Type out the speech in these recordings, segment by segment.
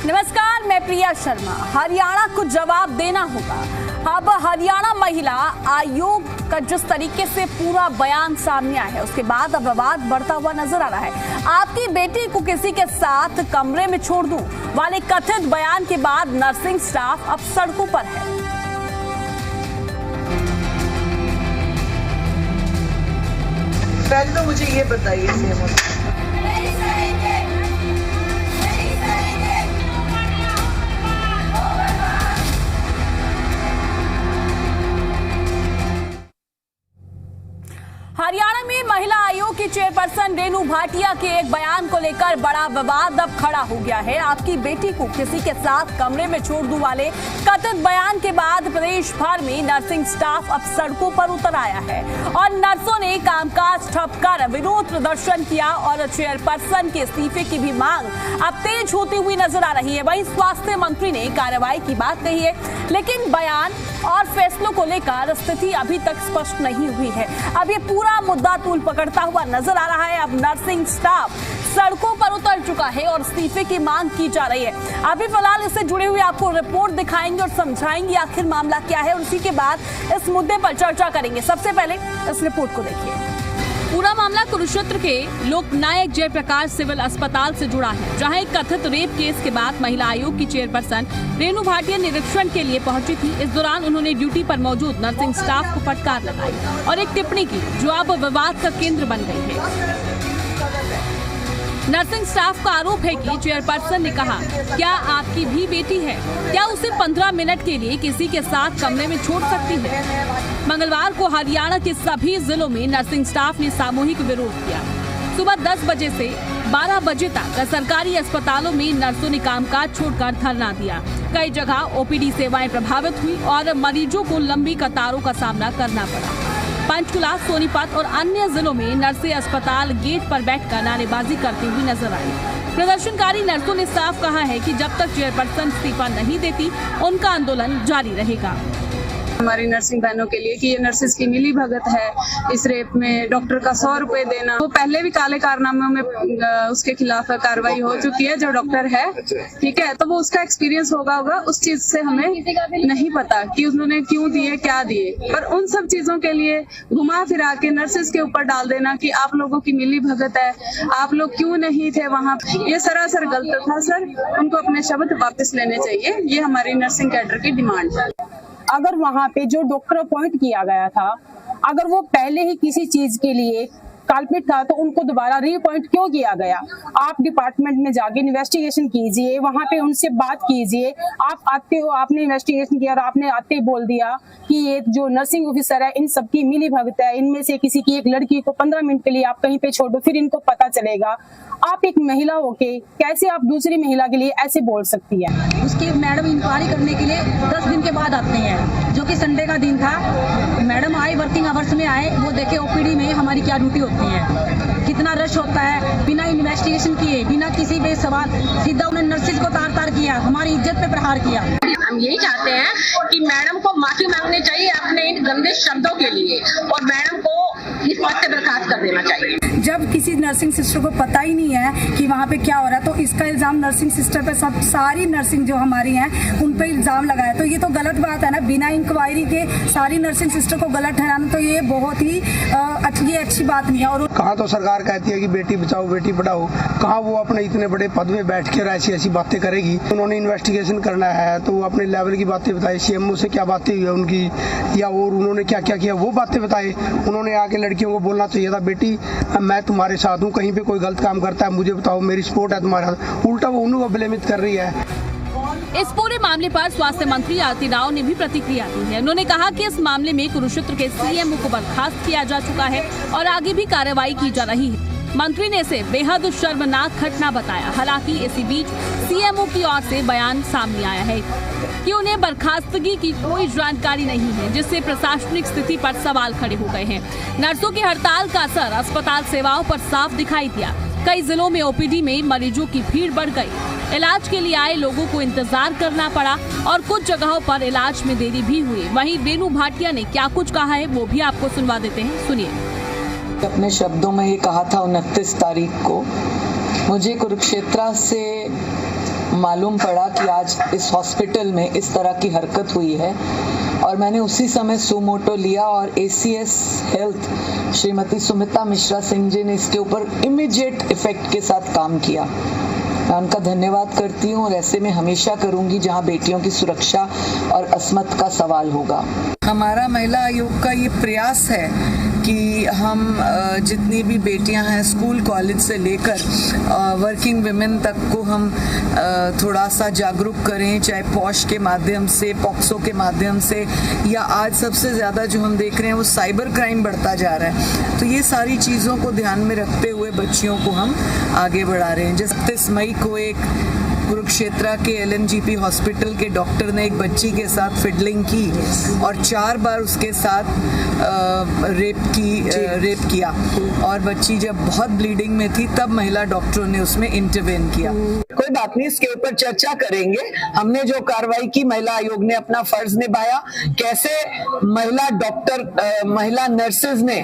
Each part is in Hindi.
नमस्कार, मैं प्रिया शर्मा। हरियाणा को जवाब देना होगा। अब हरियाणा महिला आयोग का जिस तरीके से पूरा बयान सामने आया है, उसके बाद अब विवाद बढ़ता हुआ नजर आ रहा है। आपकी बेटी को किसी के साथ कमरे में छोड़ दूं वाले कथित बयान के बाद नर्सिंग स्टाफ अब सड़कों पर है। पहले तो मुझे ये बताइए, हरियाणा में महिला आयोग की चेयरपर्सन रेणु भाटिया के एक बयान को लेकर बड़ा विवाद अब खड़ा हो गया है। आपकी बेटी को किसी के साथ कमरे में छोड़ दूं वाले कथित बयान के बाद प्रदेश भर में नर्सिंग स्टाफ अब सड़कों पर उतर आया है और नर्सों ने कामकाज ठप कर विरोध प्रदर्शन किया और चेयरपर्सन के इस्तीफे की भी मांग अब तेज होती हुई नजर आ रही है। वहीं स्वास्थ्य मंत्री ने कार्रवाई की बात कही है, लेकिन बयान और फैसलों को लेकर स्थिति अभी तक स्पष्ट नहीं हुई है। अब ये पूरा मुद्दा तूल पकड़ता हुआ नजर आ रहा है। अब नर्सिंग स्टाफ सड़कों पर उतर चुका है और इस्तीफे की मांग की जा रही है। अभी फिलहाल इससे जुड़े हुए आपको रिपोर्ट दिखाएंगे और समझाएंगे आखिर मामला क्या है, और उसी के बाद इस मुद्दे पर चर्चा करेंगे। सबसे पहले इस रिपोर्ट को देखिए। पूरा मामला कुरुक्षेत्र के लोकनायक जयप्रकाश सिविल अस्पताल से जुड़ा है, जहां एक कथित रेप केस के बाद महिला आयोग की चेयरपर्सन रेणु भाटिया निरीक्षण के लिए पहुंची थी। इस दौरान उन्होंने ड्यूटी पर मौजूद नर्सिंग स्टाफ को फटकार लगाई और एक टिप्पणी की, जो अब विवाद का केंद्र बन गई है। नर्सिंग स्टाफ का आरोप है कि चेयरपर्सन ने कहा, क्या आपकी भी बेटी है? क्या उसे 15 मिनट के लिए किसी के साथ कमरे में छोड़ सकती है? मंगलवार को हरियाणा के सभी जिलों में नर्सिंग स्टाफ ने सामूहिक विरोध किया। सुबह 10 बजे से 12 बजे तक सरकारी अस्पतालों में नर्सों ने कामकाज छोड़कर धरना दिया। कई जगह ओपीडी सेवाएं प्रभावित हुई और मरीजों को लंबी कतारों का सामना करना पड़ा। पंचकुला, सोनीपत और अन्य जिलों में नर्सें अस्पताल गेट पर बैठकर नारेबाजी करती हुई नजर आई। प्रदर्शनकारी नर्सों ने साफ कहा है कि जब तक चेयरपर्सन इस्तीफा नहीं देती, उनका आंदोलन जारी रहेगा। हमारी नर्सिंग बहनों के लिए कि ये नर्सिस की मिली भगत है, इस रेप में डॉक्टर का 100 रुपए देना। वो पहले भी काले कारनामों में उसके खिलाफ कार्रवाई हो चुकी है, जो डॉक्टर है, ठीक है, तो वो उसका एक्सपीरियंस होगा उस चीज से हमें नहीं पता कि उन्होंने क्यों दिए, क्या दिए, पर उन सब चीजों के लिए घुमा फिरा के नर्सिस के ऊपर डाल देना कि आप लोगों की मिली भगत है, आप लोग क्यों नहीं थे वहाँ, ये सरासर गलत था। सर, उनको अपने शब्द वापस लेने चाहिए, ये हमारी नर्सिंग कैडर की डिमांड है। अगर वहाँ पे जो डॉक्टर अपॉइंट किया गया था, अगर वो पहले ही किसी चीज के लिए काल्पित था, तो उनको दोबारा रीअपॉइंट क्यों किया गया? आप डिपार्टमेंट में जाके इन्वेस्टिगेशन कीजिए, वहाँ पे उनसे बात कीजिए। आप आते हो, आपने इन्वेस्टिगेशन किया और आपने आते ही बोल दिया कि ये जो नर्सिंग ऑफिसर है, इन सबकी मिली भगत है, इनमें से किसी की एक लड़की को 15 मिनट के लिए आप कहीं पे छोड़ दो, फिर इनको पता चलेगा। आप एक महिला होके कैसे आप दूसरी महिला के लिए ऐसे बोल सकती है? उसकी मैडम इंक्वायरी करने के लिए 10 दिन के बाद आते हैं, जो कि संडे का दिन था। मैडम आए, वर्किंग आवर्स में आए, वो देखे ओपीडी में हमारी क्या ड्यूटी होती है, कितना रश होता है, बिना इन्वेस्टिगेशन किए, बिना किसी भी सवाल, सीधा उन्हें नर्सिस को तार तार किया, हमारी इज्जत पे प्रहार किया। हम यही चाहते हैं कि मैडम को माफी मांगनी चाहिए अपने इन गंदे शब्दों के लिए, और मैडम को इस पद से बर्खास्त कर देना चाहिए। जब किसी नर्सिंग सिस्टर को पता ही नहीं है कि वहाँ पे क्या हो रहा है, तो इसका इल्जाम नर्सिंग सिस्टर पे, सब सारी नर्सिंग जो हमारी हैं उन पे इल्जाम लगाया, तो ये तो गलत बात है ना। बिना इंक्वायरी के सारी नर्सिंग सिस्टर को गलत ठहराना, तो ये बहुत ही अच्छी बात नहीं है। और कहाँ तो सरकार कहती है कि बेटी बचाओ बेटी पढ़ाओ, कहाँ वो अपने इतने बड़े पद में बैठ कर ऐसी ऐसी बातें करेगी। उन्होंने इन्वेस्टिगेशन करना है तो वो अपने लेवल की बातें बताए, सीएमओ से क्या बातें हुई है उनकी, या और उन्होंने क्या क्या किया वो बातें बताए। उन्होंने आके लड़कियों को बोलना चाहिए था, बेटी मैं तुम्हारे साथ हूँ, कहीं पे कोई गलत काम करता है मुझे बताओ, मेरी सपोर्ट है तुम्हारे साथ। उल्टा वो उन्हें ब्लेमित कर रही है। इस पूरे मामले पर स्वास्थ्य मंत्री आरती राव ने भी प्रतिक्रिया दी है। उन्होंने कहा कि इस मामले में कुरुक्षेत्र के सीएमओ को बर्खास्त किया जा चुका है और आगे भी कार्रवाई की जा रही है। मंत्री ने इसे बेहद शर्मनाक घटना बताया। हालांकि इसी बीच सीएमओ की ओर से बयान सामने आया है कि उन्हें बर्खास्तगी की कोई जानकारी नहीं है, जिससे प्रशासनिक स्थिति पर सवाल खड़े हो गए हैं। नर्सों की हड़ताल का असर अस्पताल सेवाओं पर साफ दिखाई दिया। कई जिलों में ओपीडी में मरीजों की भीड़ बढ़ गई। इलाज के लिए आए लोगों को इंतजार करना पड़ा और कुछ जगहों पर इलाज में देरी भी हुई। वहीं रेणु भाटिया ने क्या कुछ कहा है वो भी आपको सुनवा देते हैं, सुनिए। अपने शब्दों में ये कहा था 29 तारीख को, मुझे कुरुक्षेत्र से मालूम पड़ा कि आज इस हॉस्पिटल में इस तरह की हरकत हुई है और मैंने उसी समय सुमोटो लिया और ACS हेल्थ श्रीमती सुमिता मिश्रा सिंह जी ने इसके ऊपर इमीडिएट इफेक्ट के साथ काम किया। मैं उनका धन्यवाद करती हूँ और ऐसे में हमेशा करूंगी जहाँ बेटियों की सुरक्षा और अस्मत का सवाल होगा। हमारा महिला आयोग का ये प्रयास है कि हम जितनी भी बेटियां हैं स्कूल कॉलेज से लेकर वर्किंग विमेन तक को हम थोड़ा सा जागरूक करें, चाहे पॉश के माध्यम से, पॉक्सो के माध्यम से, या आज सबसे ज़्यादा जो हम देख रहे हैं वो साइबर क्राइम बढ़ता जा रहा है। तो ये सारी चीज़ों को ध्यान में रखते हुए बच्चियों को हम आगे बढ़ा रहे हैं। जैसे 30 मई को एक कुरुक्षेत्र के LNGP हॉस्पिटल के डॉक्टर ने एक बच्ची के साथ फिडलिंग की और 4 बार उसके साथ रेप किया और बच्ची जब बहुत ब्लीडिंग में थी तब महिला डॉक्टरों ने उसमें इंटरवेन किया। कोई बात नहीं, इसके ऊपर चर्चा करेंगे। हमने जो कार्रवाई की, महिला आयोग ने अपना फर्ज निभाया। कैसे महिला डॉक्टर, महिला नर्सेज ने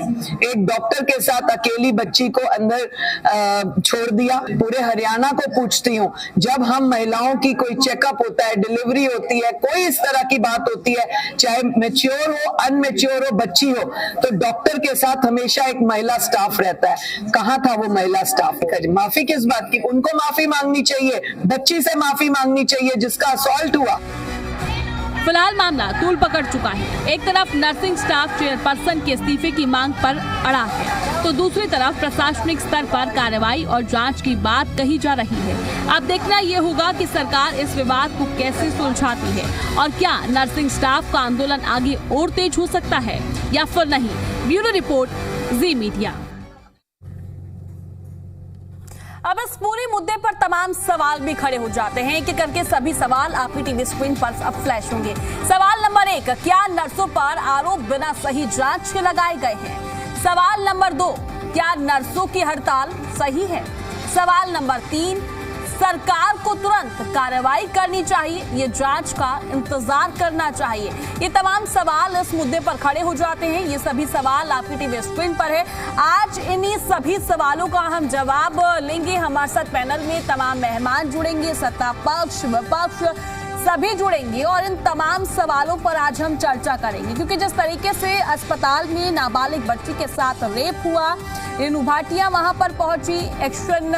एक डॉक्टर के साथ अकेली बच्ची को अंदर छोड़ दिया। पूरे हरियाणा को पूछती हूँ, जब हम महिलाओं की कोई चेकअप होता है, डिलीवरी होती है, कोई इस तरह की बात होती है, चाहे मैच्योर हो, अनमैच्योर हो, बच्ची हो, तो डॉक्टर के साथ हमेशा एक महिला स्टाफ रहता है। कहाँ था वो महिला स्टाफ? माफी किस बात की? उनको माफी मांगनी चाहिए, बच्ची से माफी मांगनी चाहिए जिसका असॉल्ट हुआ। फिलहाल मामला तूल पकड़ चुका है। एक तरफ नर्सिंग स्टाफ चेयरपर्सन के इस्तीफे की मांग पर अड़ा है, तो दूसरी तरफ प्रशासनिक स्तर पर कार्रवाई और जांच की बात कही जा रही है। अब देखना ये होगा कि सरकार इस विवाद को कैसे सुलझाती है और क्या नर्सिंग स्टाफ का आंदोलन आगे और तेज हो सकता है या फिर नहीं। ब्यूरो रिपोर्ट, जी मीडिया। अब इस पूरे मुद्दे पर तमाम सवाल भी खड़े हो जाते हैं। एक एक करके सभी सवाल आपकी टीवी स्क्रीन पर अब फ्लैश होंगे। सवाल नंबर 1, क्या नर्सों पर आरोप बिना सही जांच के लगाए गए हैं? सवाल नंबर 2, क्या नर्सों की हड़ताल सही है? सवाल नंबर 3, सरकार को तुरंत कार्रवाई करनी चाहिए, ये जांच का इंतजार करना चाहिए। ये तमाम सवाल इस मुद्दे पर खड़े हो जाते हैं। ये सभी सवाल आपकी टीवी स्क्रीन पर है। आज इन्हीं सभी सवालों का हम जवाब लेंगे। हमारे साथ पैनल में तमाम मेहमान जुड़ेंगे, सत्ता पक्ष, विपक्ष सभी जुड़ेंगे और इन तमाम सवालों पर आज हम चर्चा करेंगे, क्योंकि जिस तरीके से अस्पताल में नाबालिग बच्ची के साथ रेप हुआ, रेनू भाटिया वहां पर पहुंची, एक्शन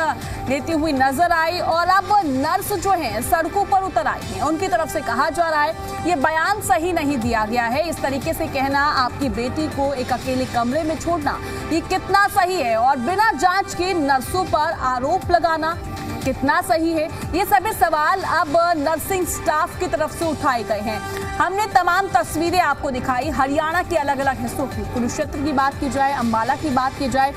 लेती हुई नजर आई और अब नर्स जो हैं सड़कों पर उतर आई हैं। उनकी तरफ से कहा जा रहा है ये बयान सही नहीं दिया गया है। इस तरीके से कहना, आपकी बेटी को एक अकेले कमरे में छोड़ना, ये कितना सही है और बिना जांच के नर्सों पर आरोप लगाना कितना सही है? ये सभी सवाल अब नर्सिंग स्टाफ की तरफ से उठाए गए हैं। हमने तमाम तस्वीरें आपको दिखाई हरियाणा के अलग अलग हिस्सों की। कुरुक्षेत्र की बात की जाए, अंबाला की बात की जाए,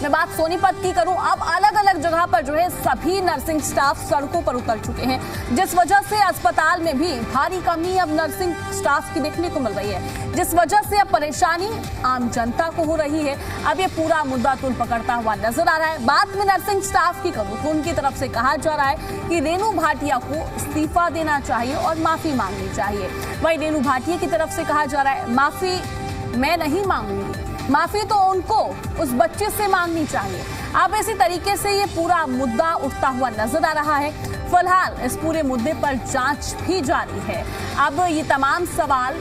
मैं बात सोनीपत की करूं, अब अलग अलग जगह पर जो है सभी नर्सिंग स्टाफ सड़कों पर उतर चुके हैं, जिस वजह से अस्पताल में भी भारी कमी अब नर्सिंग स्टाफ की देखने को मिल रही है, जिस वजह से अब परेशानी आम जनता को हो रही है। अब ये पूरा मुद्दा तूल पकड़ता हुआ नजर आ रहा है। बात में नर्सिंग स्टाफ की करूं तो उनकी तरफ से कहा जा रहा है कि रेनू भाटिया को इस्तीफा देना चाहिए और माफी मांगनी चाहिए। वही रेनू भाटिया की तरफ से कहा जा रहा है माफी मैं नहीं मांगूंगी, माफी तो उनको उस बच्चे से मांगनी चाहिए। अब इसी तरीके से ये पूरा मुद्दा उठता हुआ नजर आ रहा है। फिलहाल इस पूरे मुद्दे पर जांच भी जारी है। अब ये तमाम सवाल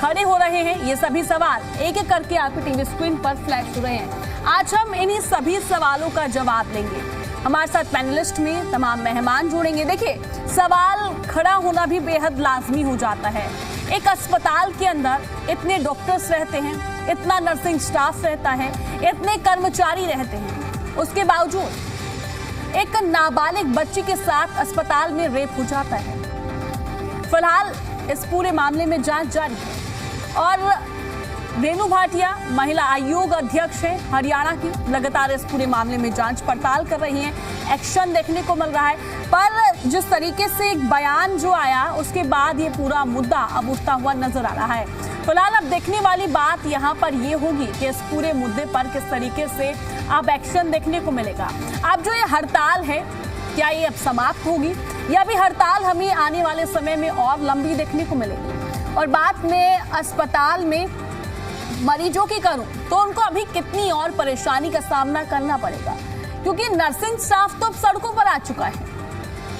खड़े हो रहे हैं। ये सभी सवाल एक एक करके आपकी टीवी स्क्रीन पर फ्लैश हो रहे हैं। आज हम इन्हीं सभी सवालों का जवाब लेंगे। हमारे साथ पैनलिस्ट में तमाम मेहमान जुड़ेंगे। देखिए, सवाल खड़ा होना भी बेहद लाजमी हो जाता है। एक अस्पताल के अंदर इतने डॉक्टर्स रहते हैं, इतना नर्सिंग स्टाफ रहता है, इतने कर्मचारी रहते हैं, उसके बावजूद एक नाबालिग बच्ची के साथ अस्पताल में रेप हो जाता है। फिलहाल इस पूरे मामले में जांच जारी है और रेनू भाटिया महिला आयोग अध्यक्ष है हरियाणा की, लगातार इस पूरे मामले में जांच पड़ताल कर रही हैं। एक्शन देखने को मिल रहा है, पर जिस तरीके से एक बयान जो आया उसके बाद ये पूरा मुद्दा अब उठता हुआ नजर आ रहा है। फिलहाल अब देखने वाली बात यहाँ पर ये होगी कि इस पूरे मुद्दे पर किस तरीके से अब एक्शन देखने को मिलेगा। अब जो ये हड़ताल है, क्या ये अब समाप्त होगी या भी हड़ताल हमें आने वाले समय में और लंबी देखने को मिलेगी? और बात में अस्पताल में मरीजों की करूं तो उनको अभी कितनी और परेशानी का सामना करना पड़ेगा, क्योंकि नर्सिंग स्टाफ तो अब सड़कों पर आ चुका है।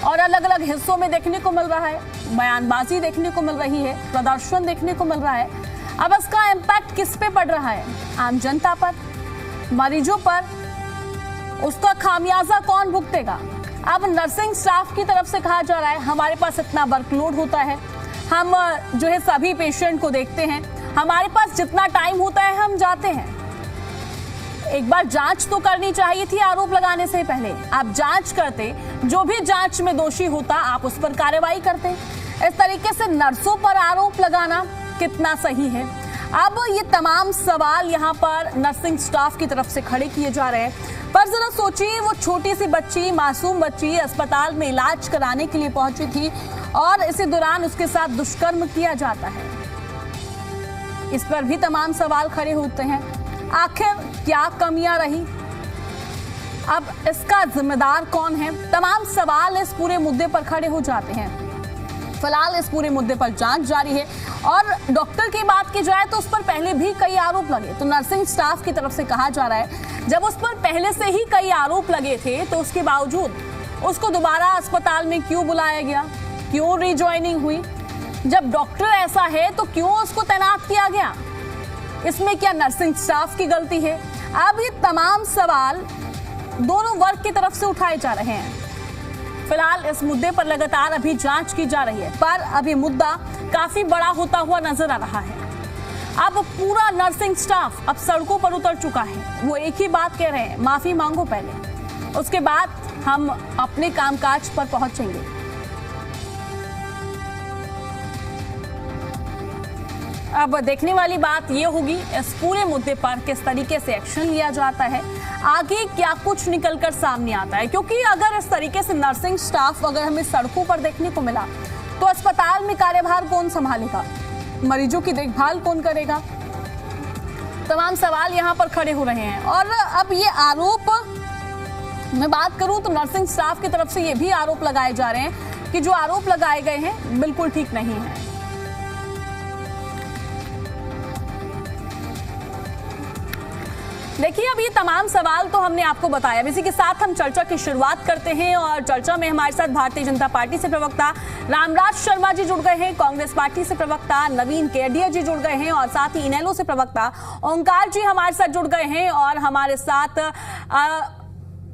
और अलग अलग हिस्सों में देखने को मिल रहा है, बयानबाजी देखने को मिल रही है, प्रदर्शन देखने को मिल रहा है। अब इसका इम्पैक्ट किस पे पड़ रहा है? आम जनता पर, मरीजों पर। उसका खामियाजा कौन भुगतेगा? अब नर्सिंग स्टाफ की तरफ से कहा जा रहा है हमारे पास इतना वर्कलोड होता है, हम जो है सभी पेशेंट को देखते हैं, हमारे पास जितना टाइम होता है हम जाते हैं। एक बार जांच तो करनी चाहिए थी आरोप लगाने से पहले। आप जांच करते, जो भी जांच में दोषी होता आप उस पर कार्रवाई करते। इस तरीके से नर्सों पर आरोप लगाना कितना सही है? अब ये तमाम सवाल यहाँ पर नर्सिंग स्टाफ की तरफ से खड़े किए जा रहे हैं। पर जरा सोचिए, वो छोटी सी बच्ची, मासूम बच्ची अस्पताल में इलाज कराने के लिए पहुंची थी और इसी दौरान उसके साथ दुष्कर्म किया जाता है। इस पर भी तमाम सवाल खड़े होते हैं। आखिर क्या कमियां रही? अब इसका जिम्मेदार कौन है? तमाम सवाल इस पूरे मुद्दे पर खड़े हो जाते हैं। फिलहाल इस पूरे मुद्दे पर जांच जारी है और डॉक्टर की बात की जाए तो उस पर pहले भी कई आरोप लगे। तो नर्सिंग स्टाफ की तरफ से कहा जा रहा है जब उस पर पहले से ही कई आरोप लगे थे तो उसके बावजूद उसको दोबारा अस्पताल में क्यों बुलाया गया, क्यों रिज्वाइनिंग हुई? जब डॉक्टर ऐसा है तो क्यों उसको तैनात किया गया? इसमें क्या नर्सिंग स्टाफ की गलती है? अब ये तमाम सवाल दोनों वर्ग की तरफ से उठाए जा रहे हैं। फिलहाल इस मुद्दे पर लगातार अभी जांच की जा रही है, पर अभी मुद्दा काफी बड़ा होता हुआ नजर आ रहा है। अब पूरा नर्सिंग स्टाफ अब सड़कों पर उतर चुका है। वो एक ही बात कह रहे हैं, माफी मांगो पहले, उसके बाद हम अपने कामकाज पर पहुंचेंगे। अब देखने वाली बात ये होगी इस पूरे मुद्दे पर किस तरीके से एक्शन लिया जाता है, आगे क्या कुछ निकलकर सामने आता है। क्योंकि अगर इस तरीके से नर्सिंग स्टाफ अगर हमें सड़कों पर देखने को मिला तो अस्पताल में कार्यभार कौन संभालेगा, मरीजों की देखभाल कौन करेगा? तमाम सवाल यहाँ पर खड़े हो रहे हैं। और अब ये आरोप मैं बात करूं तो नर्सिंग स्टाफ की तरफ से ये भी आरोप लगाए जा रहे हैं कि जो आरोप लगाए गए हैं बिल्कुल ठीक नहीं है। देखिए, अब ये तमाम सवाल तो हमने आपको बताया। इसी के साथ हम चर्चा की शुरुआत करते हैं और चर्चा में हमारे साथ भारतीय जनता पार्टी से प्रवक्ता रामराज शर्मा जी जुड़ गए हैं, कांग्रेस पार्टी से प्रवक्ता नवीन केडिया जी जुड़ गए हैं और साथ ही इनेलो से प्रवक्ता ओंकार जी हमारे साथ जुड़ गए हैं और हमारे साथ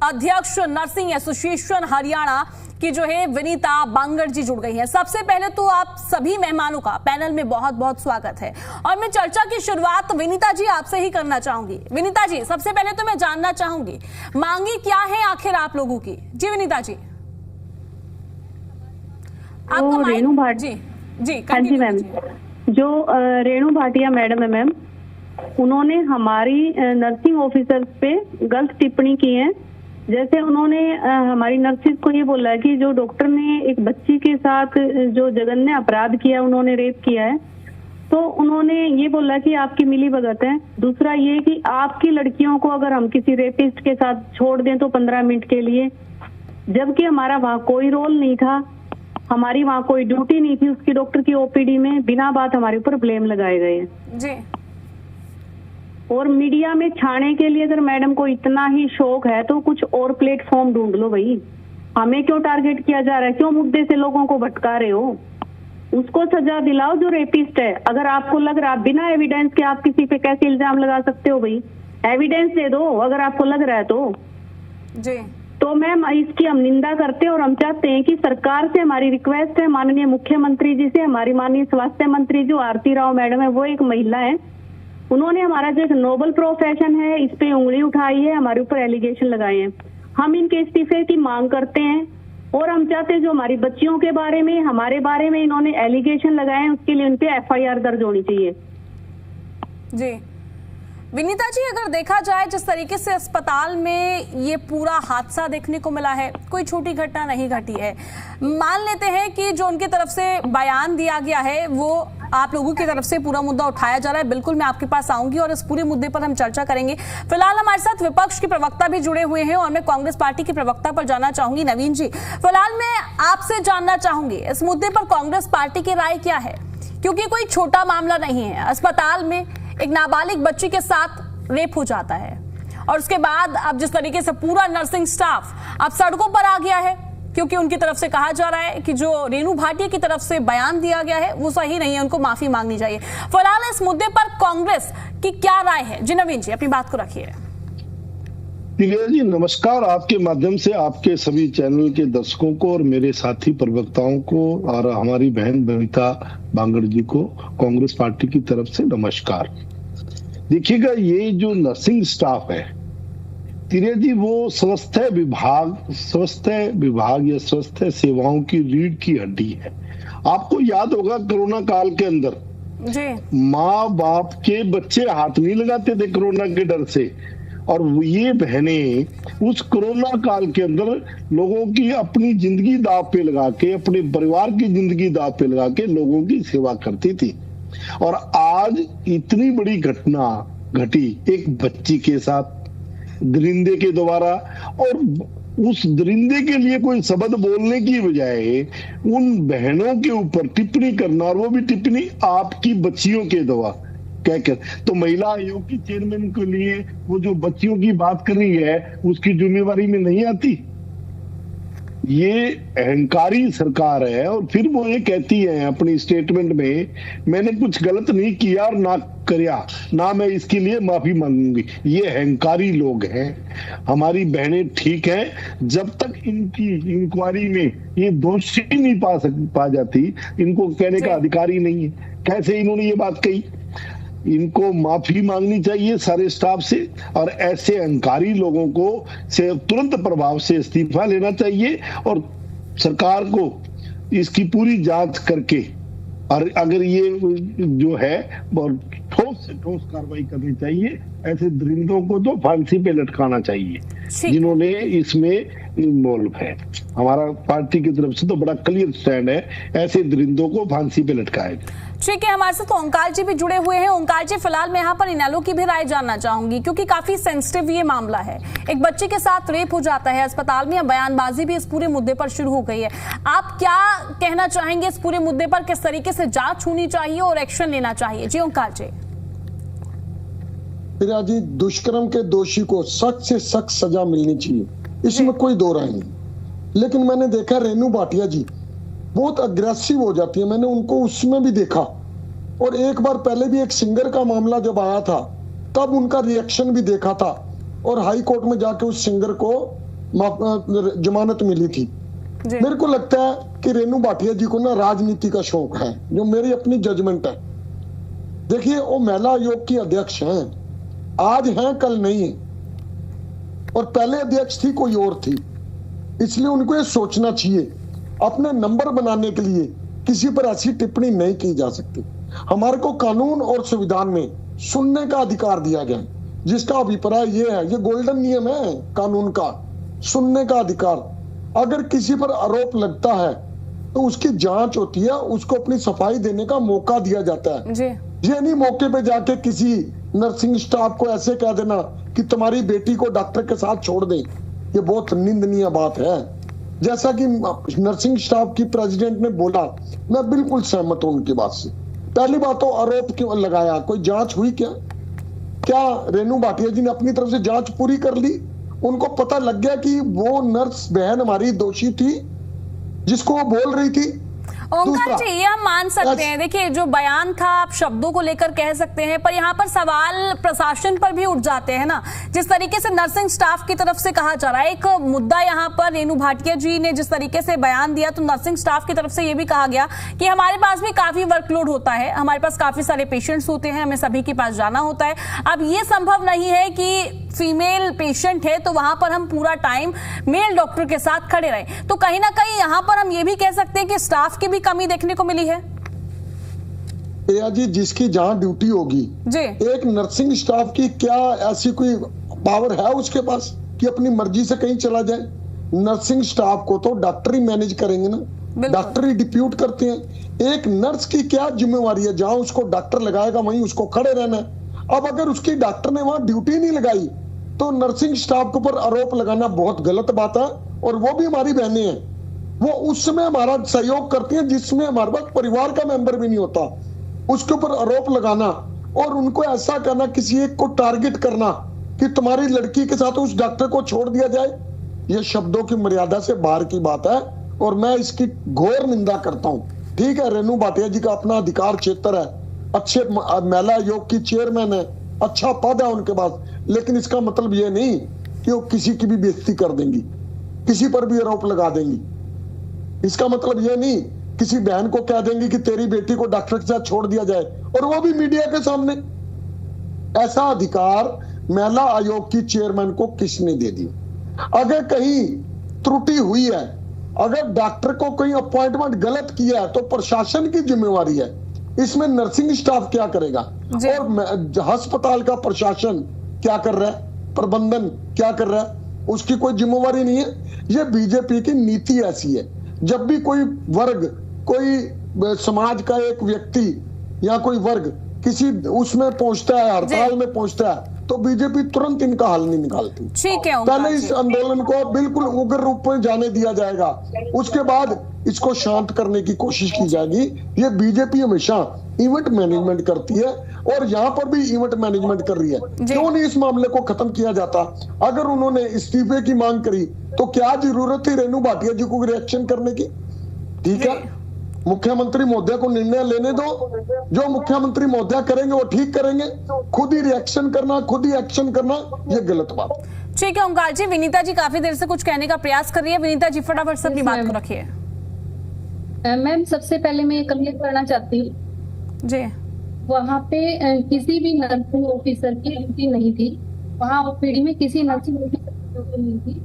अध्यक्ष नर्सिंग एसोसिएशन हरियाणा की जो है विनीता बांगड़ जी जुड़ गई हैं। सबसे पहले तो आप सभी मेहमानों का पैनल में बहुत बहुत स्वागत है और मैं चर्चा की शुरुआत विनीता जी आपसे ही करना चाहूंगी। विनीता जी, सबसे पहले तो मैं जानना चाहूंगी मांगी क्या है आखिर आप लोगों की? जी विनीता जी, आपका रेणु भाटिया जी हाँ जी मैम, जो रेणु भाटिया मैडम है मैम, उन्होंने हमारी नर्सिंग ऑफिसर्स पे गलत टिप्पणी की है। जैसे उन्होंने हमारी नर्सिस को ये बोला है कि जो डॉक्टर ने एक बच्ची के साथ जो जघन्य अपराध किया, उन्होंने रेप किया है, तो उन्होंने ये बोला कि आपकी मिली भगत है। दूसरा ये कि आपकी लड़कियों को अगर हम किसी रेपिस्ट के साथ छोड़ दें तो 15 मिनट के लिए, जबकि हमारा वहाँ कोई रोल नहीं था, हमारी वहाँ कोई ड्यूटी नहीं थी उसकी डॉक्टर की ओपीडी में, बिना बात हमारे ऊपर ब्लेम लगाए गए हैं जी। और मीडिया में छाने के लिए अगर मैडम को इतना ही शौक है तो कुछ और प्लेटफॉर्म ढूंढ लो भाई। हमें क्यों टारगेट किया जा रहा है? क्यों मुद्दे से लोगों को भटका रहे हो? उसको सजा दिलाओ जो रेपिस्ट है। अगर आपको लग रहा है बिना एविडेंस के आप किसी पे कैसे इल्जाम लगा सकते हो भाई? एविडेंस दे दो अगर आपको लग रहा है तो जी। तो मैम इसकी हम निंदा करते हैं और हम चाहते हैं कि सरकार से हमारी रिक्वेस्ट है, माननीय मुख्यमंत्री जी से, हमारी माननीय स्वास्थ्य मंत्री जो आरती राव मैडम है, वो एक महिला है, उन्होंने हमारा जो एक नोबल प्रोफेशन है इस पे उंगली उठाई है, हमारे ऊपर एलिगेशन लगाए हैं। हम इनके इस्तीफे की मांग करते हैं और हम चाहते हैं जो हमारी बच्चियों के बारे में, हमारे बारे में इन्होंने एलिगेशन लगाए हैं, उसके लिए उन पे FIR दर्ज होनी चाहिए। जी विनीता जी, अगर देखा जाए जिस तरीके से अस्पताल में ये पूरा हादसा देखने को मिला है, कोई छोटी घटना नहीं घटी है। मान लेते हैं कि जो उनकी तरफ से बयान दिया गया है वो आप लोगों की तरफ से पूरा मुद्दा उठाया जा रहा है। बिल्कुल मैं आपके पास आऊंगी और इस पूरे मुद्दे पर हम चर्चा करेंगे। फिलहाल हमारे साथ विपक्ष के प्रवक्ता भी जुड़े हुए हैं और मैं कांग्रेस पार्टी के प्रवक्ता पर जाना चाहूंगी। नवीन जी, फिलहाल मैं आपसे जानना चाहूंगी इस मुद्दे पर कांग्रेस पार्टी की राय क्या है, क्योंकि कोई छोटा मामला नहीं है। अस्पताल में एक नाबालिग बच्ची के साथ रेप हो जाता है और उसके बाद अब जिस तरीके से पूरा नर्सिंग स्टाफ अब सड़कों पर आ गया है, क्योंकि उनकी तरफ से कहा जा रहा है कि जो रेणु भाटिया की तरफ से बयान दिया गया है वो सही नहीं है, उनको माफी मांगनी चाहिए। फिलहाल इस मुद्दे पर कांग्रेस की क्या राय है? जी नवीन जी, अपनी बात को रखिए। जी नमस्कार, आपके माध्यम से आपके सभी चैनल के दर्शकों को और मेरे साथी प्रवक्ताओं को और हमारी बहन बबीता बांगड़ जी को कांग्रेस पार्टी की तरफ से नमस्कार। देखिएगा, ये जो नर्सिंग स्टाफ है तिरे जी, वो स्वास्थ्य विभाग या स्वास्थ्य सेवाओं की रीढ़ की हड्डी है। आपको याद होगा कोरोना काल के अंदर माँ बाप के बच्चे हाथ नहीं लगाते थे कोरोना के डर से, और ये बहनें उस कोरोना काल के अंदर लोगों की अपनी जिंदगी दांव पे लगा के, अपने परिवार की जिंदगी दांव पे लगा के लोगों की सेवा करती थी। और आज इतनी बड़ी घटना घटी एक बच्ची के साथ दरिंदे के द्वारा, और उस दरिंदे के लिए कोई शब्द बोलने की बजाय उन बहनों के ऊपर टिप्पणी करना, और वो भी टिप्पणी आपकी बच्चियों के द्वारा कहकर, तो महिला आयोग की चेयरमैन के लिए वो जो बच्चियों की बात कर रही है उसकी जिम्मेवारी में नहीं आती। ये अहंकारी सरकार है। और फिर वो ये कहती है अपनी स्टेटमेंट में, मैंने कुछ गलत नहीं किया और ना किया, ना मैं इसके लिए माफी मांगूंगी। ये अहंकारी लोग हैं। हमारी बहनें ठीक हैं, जब तक इनकी इंक्वायरी में ये दोषी नहीं पा जाती, इनको कहने का अधिकार ही नहीं है। कैसे इन्होंने ये बात कही? इनको माफी मांगनी चाहिए सारे स्टाफ से, और ऐसे अहंकारी लोगों को से तुरंत प्रभाव से इस्तीफा लेना चाहिए, और सरकार को इसकी पूरी जांच करके, और अगर ये जो है ठोस से ठोस कार्रवाई करनी चाहिए। ऐसे दरिंदों को तो फांसी पे लटकाना चाहिए जिन्होंने इसमें इन्वॉल्व है। हमारा पार्टी की तरफ से तो बड़ा क्लियर स्टैंड है, ऐसे दरिंदों को फांसी पे लटकाएगा। ठीक है, हमारे साथ ओंकार जी भी जुड़े हुए हैं। ओंकार जी, फिलहाल मैं यहाँ पर इनेलो की भी राय जानना चाहूंगी, क्योंकि काफी सेंसिटिव ये मामला है। एक बच्चे के साथ रेप हो जाता है अस्पताल में, बयानबाजी भी इस पूरे मुद्दे पर शुरू हो गई है। आप क्या कहना चाहेंगे इस पूरे मुद्दे पर? किस तरीके से जांच होनी चाहिए और एक्शन लेना चाहिए? जी ओंकार जी। जी, दुष्कर्म के दोषी को सख्त से सख्त सजा मिलनी चाहिए, इसमें कोई दो राय नहीं। लेकिन मैंने देखा रेणु भाटिया जी बहुत अग्रेसिव हो जाती है, मैंने उनको उसमें भी देखा। और एक बार पहले भी एक सिंगर का मामला जब आया था तब उनका रिएक्शन भी देखा था, और हाई कोर्ट में जाके उस सिंगर को जमानत मिली थी। मेरे को लगता है कि रेणु भाटिया जी को ना राजनीति का शौक है, जो मेरी अपनी जजमेंट है। देखिए, वो महिला आयोग की अध्यक्ष हैं, आज हैं कल नहीं है, और पहले अध्यक्ष थी कोई और थी। इसलिए उनको ये सोचना चाहिए, अपने नंबर बनाने के लिए किसी पर ऐसी टिप्पणी नहीं की जा सकती। हमारे को कानून और संविधान में सुनने का अधिकार दिया गया है, जिसका अभिप्राय ये है, ये गोल्डन नियम है कानून का, सुनने का अधिकार। अगर किसी पर आरोप लगता है तो उसकी जांच होती है, उसको अपनी सफाई देने का मौका दिया जाता है। ये नहीं मौके पे जाके किसी नर्सिंग स्टाफ को ऐसे कह देना कि तुम्हारी बेटी को डॉक्टर के साथ छोड़ दें, ये बहुत निंदनीय बात है। जैसा कि नर्सिंग स्टाफ की प्रेसिडेंट ने बोला, मैं बिल्कुल सहमत हूं उनकी बात से। पहली बात तो आरोप क्यों लगाया, कोई जांच हुई क्या रेणु भाटिया जी ने अपनी तरफ से जांच पूरी कर ली? उनको पता लग गया कि वो नर्स बहन हमारी दोषी थी जिसको वो बोल रही थी। ओंकार जी, ये हम मान सकते हैं, देखिए जो बयान था आप शब्दों को लेकर कह सकते हैं, पर यहाँ पर सवाल प्रशासन पर भी उठ जाते हैं ना। जिस तरीके से नर्सिंग स्टाफ की तरफ से कहा जा रहा है, एक मुद्दा यहाँ पर रेणु भाटिया जी ने जिस तरीके से बयान दिया, तो नर्सिंग स्टाफ की तरफ से ये भी कहा गया कि हमारे पास भी काफी वर्कलोड होता है, हमारे पास काफी सारे पेशेंट्स होते हैं, हमें सभी के पास जाना होता है। अब ये संभव नहीं है कि फीमेल पेशेंट है तो वहां पर हम पूरा टाइम मेल डॉक्टर के साथ खड़े रहे। तो कहीं ना कहीं यहाँ पर हम ये भी कह सकते हैं कि स्टाफ की भी कमी देखने को मिली है। प्रिया जी, जिसकी जहां ड्यूटी होगी जी, एक नर्सिंग स्टाफ की क्या ऐसी कोई पावर है उसके पास कि अपनी मर्जी से कहीं चला जाए? नर्सिंग स्टाफ को तो डॉक्टर ही मैनेज करेंगे ना, डॉक्टर ही डिप्यूट करते हैं। एक नर्स की क्या जिम्मेवारी है? जहां उसको डॉक्टर लगाएगा वहीं उसको खड़े रहना है। अब अगर उसकी डॉक्टर ने वहां ड्यूटी नहीं लगाई तो नर्सिंग स्टाफ के ऊपर आरोप लगाना बहुत गलत बात है। और वो भी हमारी बहनें हैं, वो उस समय हमारा सहयोग करती हैं जिसमें हमारे पास परिवार का मेंबर भी नहीं होता। उसके ऊपर आरोप लगाना और उनको ऐसा करना, किसी एक को टारगेट करना कि तुम्हारी लड़की के साथ उस डॉक्टर को छोड़ दिया जाए, ये शब्दों की मर्यादा से बाहर की बात है और मैं इसकी घोर निंदा करता हूँ। ठीक है, रेणु भाटिया जी का अपना अधिकार क्षेत्र है, अच्छे महिला आयोग की चेयरमैन है, अच्छा पद है उनके पास, लेकिन इसका मतलब ये नहीं कि वो किसी की भी बेइज्जती कर देंगी, किसी पर भी आरोप लगा देंगी। इसका मतलब ये नहीं किसी बहन को कह देंगी कि तेरी बेटी को डॉक्टर के साथ छोड़ दिया जाए, और वो भी मीडिया के सामने। ऐसा अधिकार महिला आयोग की चेयरमैन को किसने दे दिया? अगर कहीं त्रुटि हुई है, अगर डॉक्टर को कोई अपॉइंटमेंट गलत किया है तो प्रशासन की जिम्मेवारी है। इसमें नर्सिंग स्टाफ क्या करेगा और अस्पताल का प्रशासन क्या कर रहा है, प्रबंधन क्या कर रहा है, उसकी कोई जिम्मेवारी नहीं है। ये बीजेपी की नीति ऐसी है, जब भी कोई वर्ग, कोई समाज का एक व्यक्ति या कोई वर्ग किसी उसमें पहुंचता है, हड़ताल में पहुंचता है, तो बीजेपी तुरंत इनका हल नहीं निकालती। ठीक है, पहले इस आंदोलन को बिल्कुल उग्र रूप में जाने दिया जाएगा, उसके बाद इसको शांत करने की कोशिश की जाएगी। ये बीजेपी हमेशा इवेंट मैनेजमेंट करती है और यहाँ पर भी इवेंट मैनेजमेंट कर रही है। क्यों नहीं इस मामले को खत्म किया जाता? अगर उन्होंने इस्तीफे की मांग करी तो क्या जरूरत थी रेणु भाटिया जी को रिएक्शन करने की? ठीक है, मुख्यमंत्री महोदय को निर्णय लेने दो, जो मुख्यमंत्री महोदय करेंगे वो ठीक करेंगे। खुद ही रिएक्शन करना, खुद ही एक्शन करना, ये गलत बात। ठीक है ओंकार जी, विनीता जी काफी देर से कुछ कहने का प्रयास कर रही है। विनीता जी फटाफट से अपनी बात को रखिए। मैम, सबसे पहले मैं ये कंप्लेंट करना चाहती हूँ जी, वहाँ पे किसी भी नर्सिंग ऑफिसर की ड्यूटी नहीं थी। वहाँ ओपीडी में किसी नर्सिंग ऑफिसर की ड्यूटी नहीं थी।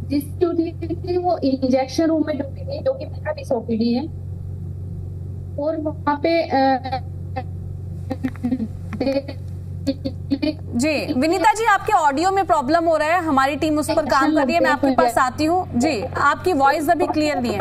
जिस ड्यूटी थी वो इंजेक्शन रूम में ड्यूटी थी, जो कि मेरा भी ओपीडी है। और वहाँ पे जी विनीता जी, आपके ऑडियो में प्रॉब्लम हो रहा है, हमारी टीम उस पर काम कर रही है। मैं आपके पास आती हूँ जी, आपकी वॉइस अभी क्लियर नहीं है।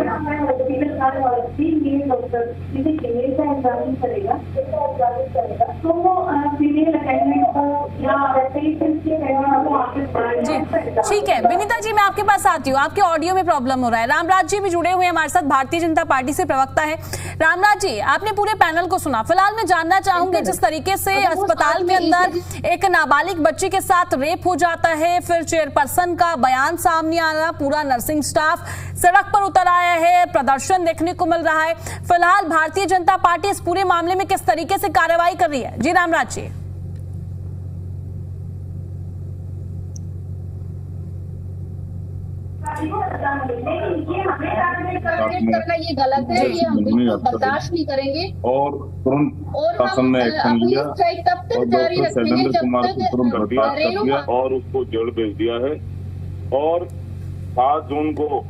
जी ठीक है विनीता जी, मैं आपके पास आती हूँ, आपके ऑडियो में प्रॉब्लम हो रहा है। रामराज जी भी जुड़े हुए हैं हमारे साथ, भारतीय जनता पार्टी से प्रवक्ता है। रामराज जी, आपने पूरे पैनल को सुना। फिलहाल मैं जानना चाहूंगी, जिस तरीके से अस्पताल के अंदर एक नाबालिग बच्ची के साथ रेप हो जाता है, फिर चेयरपर्सन का बयान सामने आ रहा, पूरा नर्सिंग स्टाफ सड़क पर उतर आया है, प्रदर्शन देखने को मिल रहा है। फिलहाल भारतीय जनता पार्टी इस पूरे मामले में किस तरीके से कार्रवाई कर रही है? जी रामराज जी। करना ये गलत है, ये हम बिल्कुल बर्दाश्त नहीं करेंगे और शासन ने एक्शन लिया तब तक जारी रखेंगे जब तक और उसको जेल भेज दिया है। और 7 जून को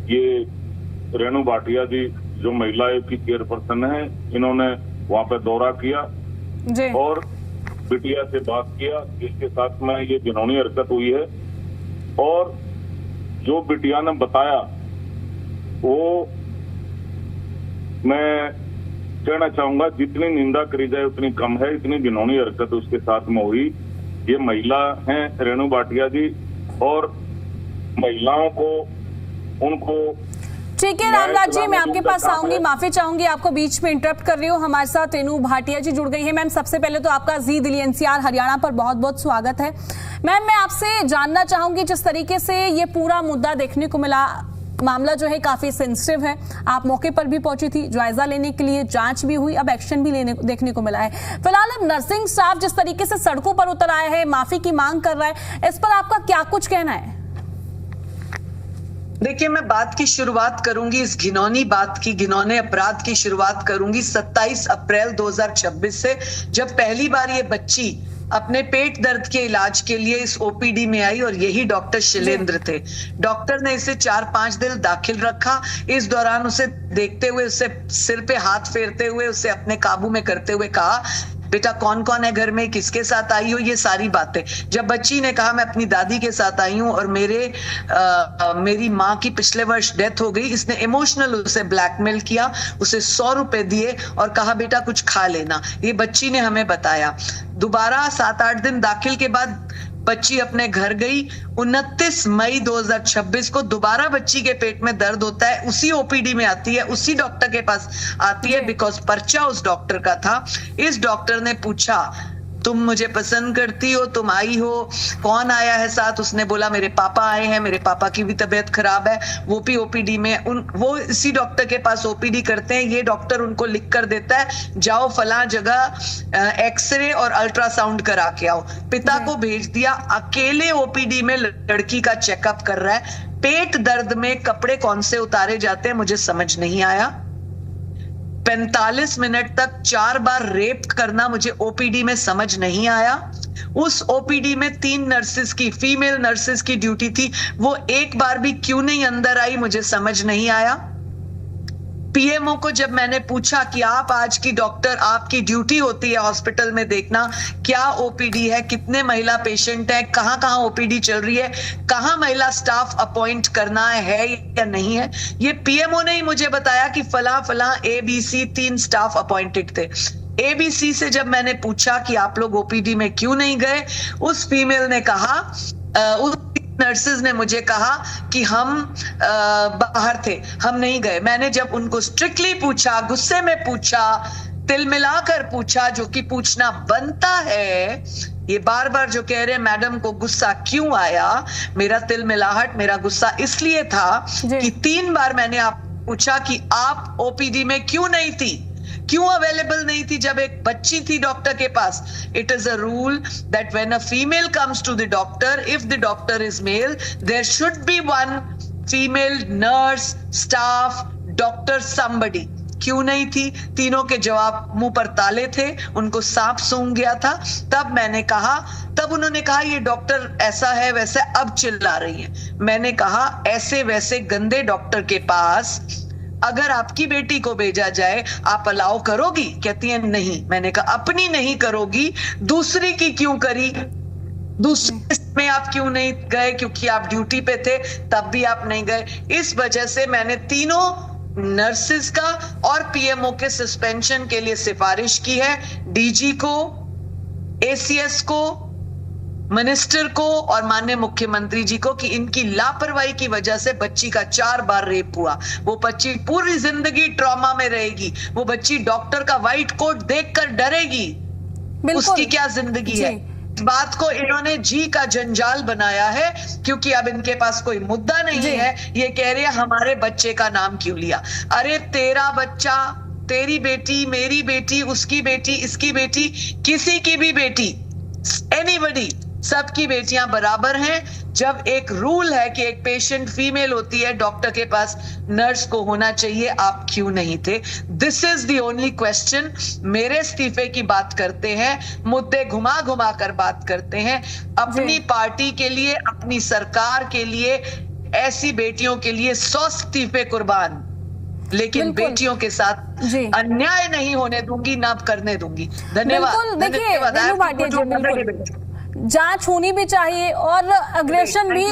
ये रेणु भाटिया जी जो महिला आयोग की चेयरपर्सन है, इन्होंने वहाँ पे दौरा किया और बिटिया से बात किया, जिसके साथ में ये घिनौनी हरकत हुई है। और जो बिटिया ने बताया वो मैं कहना चाहूंगा, जितनी निंदा करी जाए उतनी कम है। इतनी घिनौनी हरकत उसके साथ में हुई। ये महिला हैं रेणु भाटिया जी, और महिलाओं को उनको ठीक है रामराज जी, मैं आपके पास आऊंगी, माफी चाहूंगी आपको बीच में इंटरप्ट कर रही हूँ। हमारे साथ रेणु भाटिया जी जुड़ गई है। मैम, सबसे पहले तो आपका जी दिल्ली एनसीआर हरियाणा पर बहुत बहुत स्वागत है। मैम, मैं आपसे जानना चाहूंगी, जिस तरीके से ये पूरा मुद्दा देखने को मिला, मामला जो है काफी सेंसिटिव है, आप मौके पर भी पहुंची थी जायजा लेने के लिए, जांच भी हुई, अब एक्शन भी देखने को मिला है। फिलहाल अब नर्सिंग स्टाफ जिस तरीके से सड़कों पर उतर आया है, माफी की मांग कर रहा है, इस पर आपका क्या कुछ कहना है? देखिए, मैं बात की शुरुआत करूंगी, इस घिनौनी बात की, घिनौने अपराध की शुरुआत करूंगी 27 अप्रैल 2026 से, जब पहली बार ये बच्ची अपने पेट दर्द के इलाज के लिए इस ओपीडी में आई और यही डॉक्टर शिलेंद्र थे। डॉक्टर ने इसे 4-5 दिन दाखिल रखा। इस दौरान उसे देखते हुए, उसे सिर पे हाथ फेरते हुए, उसे अपने काबू में करते हुए कहा, बेटा कौन कौन है घर में, किसके साथ आई हो, ये सारी बातें। जब बच्ची ने कहा मैं अपनी दादी के साथ आई हूँ और मेरी माँ की पिछले वर्ष डेथ हो गई, इसने इमोशनल उसे ब्लैकमेल किया, उसे 100 रुपए दिए और कहा बेटा कुछ खा लेना। ये बच्ची ने हमें बताया। दोबारा 7-8 दिन दाखिल के बाद बच्ची अपने घर गई। 29 मई 2026 को दोबारा बच्ची के पेट में दर्द होता है, उसी ओपीडी में आती है, उसी डॉक्टर के पास आती है, बिकॉज पर्चा उस डॉक्टर का था। इस डॉक्टर ने पूछा तुम मुझे पसंद करती हो, तुम आई हो, कौन आया है साथ? उसने बोला मेरे पापा आए हैं, मेरे पापा की भी तबीयत खराब है, वो भी ओपीडी में, वो इसी डॉक्टर के पास ओपीडी करते हैं, ये डॉक्टर उनको लिख कर देता है जाओ फलां जगह एक्सरे और अल्ट्रासाउंड करा के आओ। पिता को भेज दिया, अकेले ओपीडी में लड़की का चेकअप कर रहा है। पेट दर्द में कपड़े कौन से उतारे जाते हैं मुझे समझ नहीं आया। 45 मिनट तक 4 बार रेप करना मुझे ओपीडी में समझ नहीं आया। उस ओपीडी में 3 नर्सेस की, फीमेल नर्सेस की ड्यूटी थी, वो एक बार भी क्यों नहीं अंदर आई मुझे समझ नहीं आया। पीएमओ को जब मैंने पूछा कि आप आज की डॉक्टर, आपकी ड्यूटी होती है हॉस्पिटल में देखना क्या ओपीडी है, कितने महिला पेशेंट हैं, कहां कहां ओपीडी चल रही है, कहां महिला स्टाफ अपॉइंट करना है या नहीं है, ये पीएमओ ने ही मुझे बताया कि फला फला ABC 3 स्टाफ अपॉइंटेड थे। ABC से जब मैंने पूछा कि आप लोग ओपीडी में क्यों नहीं गए, उस फीमेल ने कहा, उस नर्सेज ने मुझे कहा कि हम बाहर थे, हम नहीं गए। मैंने जब उनको स्ट्रिक्टली पूछा, गुस्से में पूछा, तिल मिलाकर पूछा, जो कि पूछना बनता है, ये बार बार जो कह रहे हैं मैडम को गुस्सा क्यों आया, मेरा तिल मिलाहट, मेरा गुस्सा इसलिए था कि 3 बार मैंने आप पूछा कि आप ओपीडी में क्यों नहीं थी, क्यों अवेलेबल नहीं थी जब एक बच्ची थी डॉक्टर के पास। It is a rule that when a female comes to the doctor, if the doctor is male, there should be 1 female nurse, staff, doctor, somebody. क्यों नहीं थी? तीनों के जवाब मुंह पर ताले थे, उनको सांप सूंघ गया था। तब मैंने कहा, तब उन्होंने कहा ये डॉक्टर ऐसा है वैसे, अब चिल्ला रही है। मैंने कहा ऐसे वैसे गंदे डॉक्टर के पास अगर आपकी बेटी को भेजा जाए आप अलाउ करोगी? कहती है नहीं। मैंने कहा अपनी नहीं करोगी, दूसरी की क्यों करी? दूसरे में आप क्यों नहीं गए? क्योंकि आप ड्यूटी पे थे, तब भी आप नहीं गए। इस वजह से मैंने तीनों नर्सेस का और पीएमओ के सस्पेंशन के लिए सिफारिश की है, डीजी को, ACS को, मिनिस्टर को और माननीय मुख्यमंत्री जी को, कि इनकी लापरवाही की वजह से बच्ची का 4 बार रेप हुआ। वो बच्ची पूरी जिंदगी ट्रॉमा में रहेगी, वो बच्ची डॉक्टर का व्हाइट कोट देखकर डरेगी। उसकी क्या जिंदगी है? बात को इन्होंने जी का जंजाल बनाया है, क्योंकि अब इनके पास कोई मुद्दा नहीं है। ये कह रहे हैं हमारे बच्चे का नाम क्यों लिया। अरे तेरा बच्चा, तेरी बेटी, मेरी बेटी, उसकी बेटी, इसकी बेटी, किसी की भी बेटी, एनीबडी, सबकी बेटियां बराबर हैं। जब एक रूल है कि एक पेशेंट फीमेल होती है, डॉक्टर के पास नर्स को होना चाहिए, आप क्यों नहीं थे? This is the only question. मेरे इस्तीफे की बात करते हैं, मुद्दे घुमा घुमा कर बात करते हैं, अपनी पार्टी के लिए, अपनी सरकार के लिए, ऐसी बेटियों के लिए 100 इस्तीफे कुर्बान, लेकिन बेटियों के साथ अन्याय नहीं होने दूंगी, ना करने दूंगी। धन्यवाद। देखिए जांच होनी भी चाहिए, और अग्रेशन भी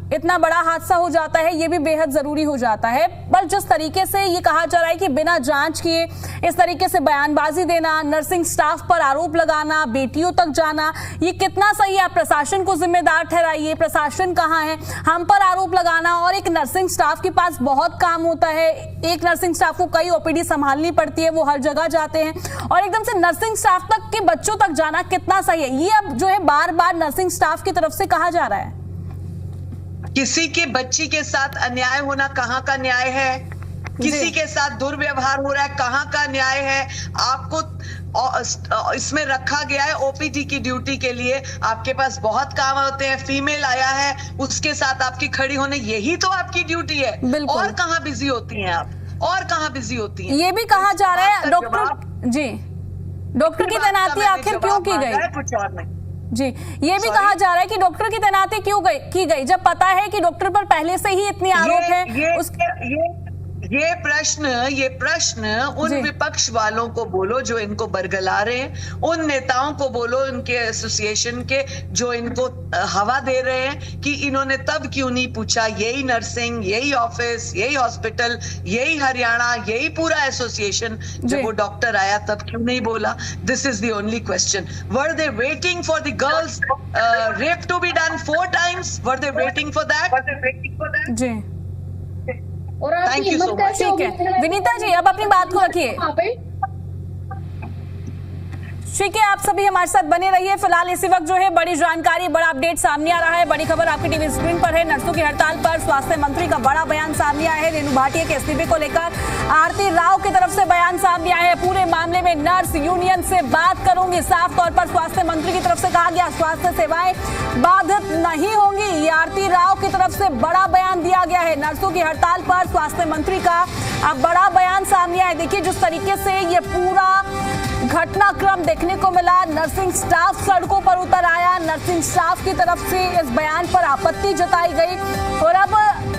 इतना बड़ा हादसा हो जाता है, ये भी बेहद जरूरी हो जाता है। पर जिस तरीके से ये कहा जा रहा है कि बिना जांच किए इस तरीके से बयानबाजी देना, नर्सिंग स्टाफ पर आरोप लगाना, बेटियों तक जाना, ये कितना सही है? आप प्रशासन को जिम्मेदार ठहराइए, प्रशासन कहाँ है? हम पर आरोप लगाना, और एक नर्सिंग स्टाफ के पास बहुत काम होता है, एक नर्सिंग स्टाफ को कई ओपीडी संभालनी पड़ती है, वो हर जगह जाते हैं, और एकदम से नर्सिंग स्टाफ तक के बच्चों तक जाना कितना सही है? ये अब जो है बार बार नर्सिंग स्टाफ की तरफ से कहा जा रहा है। किसी के बच्ची के साथ अन्याय होना कहाँ का न्याय है? किसी के साथ दुर्व्यवहार हो रहा है, कहाँ का न्याय है? आपको इसमें रखा गया है ओपीडी की ड्यूटी के लिए, आपके पास बहुत काम होते हैं, फीमेल आया है उसके साथ आपकी खड़ी होने, यही तो आपकी ड्यूटी है। और कहाँ बिजी होती हैं आप? और कहाँ बिजी होती हैं? ये भी कहा जा रहा है डॉक्टर जी, डॉक्टर की तैनाती आखिर क्यों की गई? कुछ और नहीं जी, ये भी कहा जा रहा है कि डॉक्टर की तैनाती क्यों की गई, जब पता है कि डॉक्टर पर पहले से ही इतने आरोप हैं। ये प्रश्न उन विपक्ष वालों को बोलो जो इनको बरगला रहे हैं, उन नेताओं को बोलो, उनके एसोसिएशन के जो इनको हवा दे रहे हैं कि इन्होंने तब क्यों नहीं पूछा। यही नर्सिंग, यही ऑफिस, यही हॉस्पिटल, यही हरियाणा, यही पूरा एसोसिएशन, जब वो डॉक्टर आया तब क्यों नहीं बोला? This is the only question. Were they waiting for the girls rape to be done 4 times? Were they waiting for that? जी, और थैंक यू सो मच। ठीक है विनीता जी, अब अपनी बात को रखिए। ठीक है, आप सभी हमारे साथ बने रहिए। फिलहाल इसी वक्त जो है बड़ी जानकारी, बड़ा अपडेट सामने आ रहा है। बड़ी खबर आपकी टीवी स्क्रीन पर है। नर्सों की हड़ताल पर स्वास्थ्य मंत्री का बड़ा बयान सामने आया है। रेणु भाटिया के इस्तीफे को लेकर आरती राव की तरफ से बयान सामने आया है। पूरे मामले में नर्स यूनियन से बात करूंगी, साफ तौर पर स्वास्थ्य मंत्री की तरफ से कहा गया। स्वास्थ्य सेवाएं बाधित नहीं होंगी, ये आरती राव की तरफ से बड़ा बयान दिया गया है। नर्सों की हड़ताल पर स्वास्थ्य मंत्री का अब बड़ा बयान सामने आया। देखिए जिस तरीके से ये पूरा घटनाक्रम देखने को मिला, नर्सिंग स्टाफ सड़कों पर उतर आया। नर्सिंग स्टाफ की तरफ से इस बयान पर आपत्ति जताई गई और अब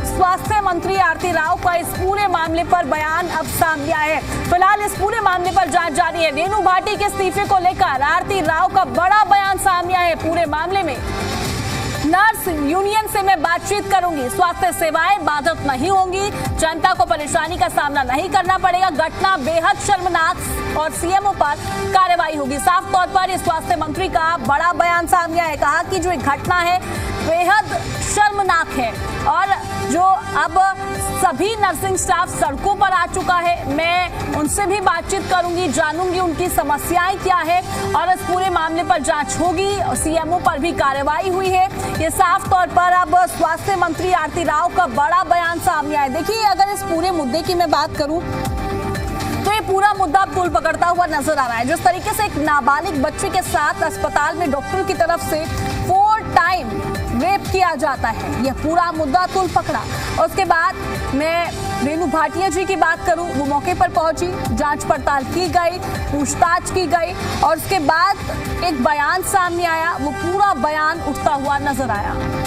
स्वास्थ्य मंत्री आरती राव का इस पूरे मामले पर बयान अब सामने आया है। फिलहाल इस पूरे मामले पर जांच जारी है। रेणु भाटी के इस्तीफे को लेकर आरती राव का बड़ा बयान सामने आया है। पूरे मामले में नर्स यूनियन से मैं बातचीत करूंगी, स्वास्थ्य सेवाएं बाधित नहीं होंगी, जनता को परेशानी का सामना नहीं करना पड़ेगा। घटना बेहद शर्मनाक और सीएमओ पर कार्रवाई होगी। साफ तौर पर इस स्वास्थ्य मंत्री का बड़ा बयान सामने आया। कहा कि जो एक घटना है बेहद शर्मनाक है और जो अब सभी नर्सिंग स्टाफ सड़कों पर आ चुका है, मैं उनसे भी बातचीत करूंगी, जानूंगी उनकी समस्याएं क्या है और इस पूरे मामले पर जांच होगी। सीएमओ पर भी कार्रवाई हुई है। ये साफ तौर पर अब स्वास्थ्य मंत्री आरती राव का बड़ा बयान सामने आया। देखिए अगर इस पूरे मुद्दे की मैं बात करूं तो ये पूरा मुद्दा तूल पकड़ता हुआ नजर आ रहा है। जिस तरीके से एक नाबालिग बच्चे के साथ अस्पताल में डॉक्टर की तरफ से 4 टाइम रेप किया जाता है, यह पूरा मुद्दा तूल पकड़ा। उसके बाद मैं रेणु भाटिया जी की बात करूं, वो मौके पर पहुंची, जांच पड़ताल की गई, पूछताछ की गई और उसके बाद एक बयान सामने आया। वो पूरा बयान उठता हुआ नजर आया।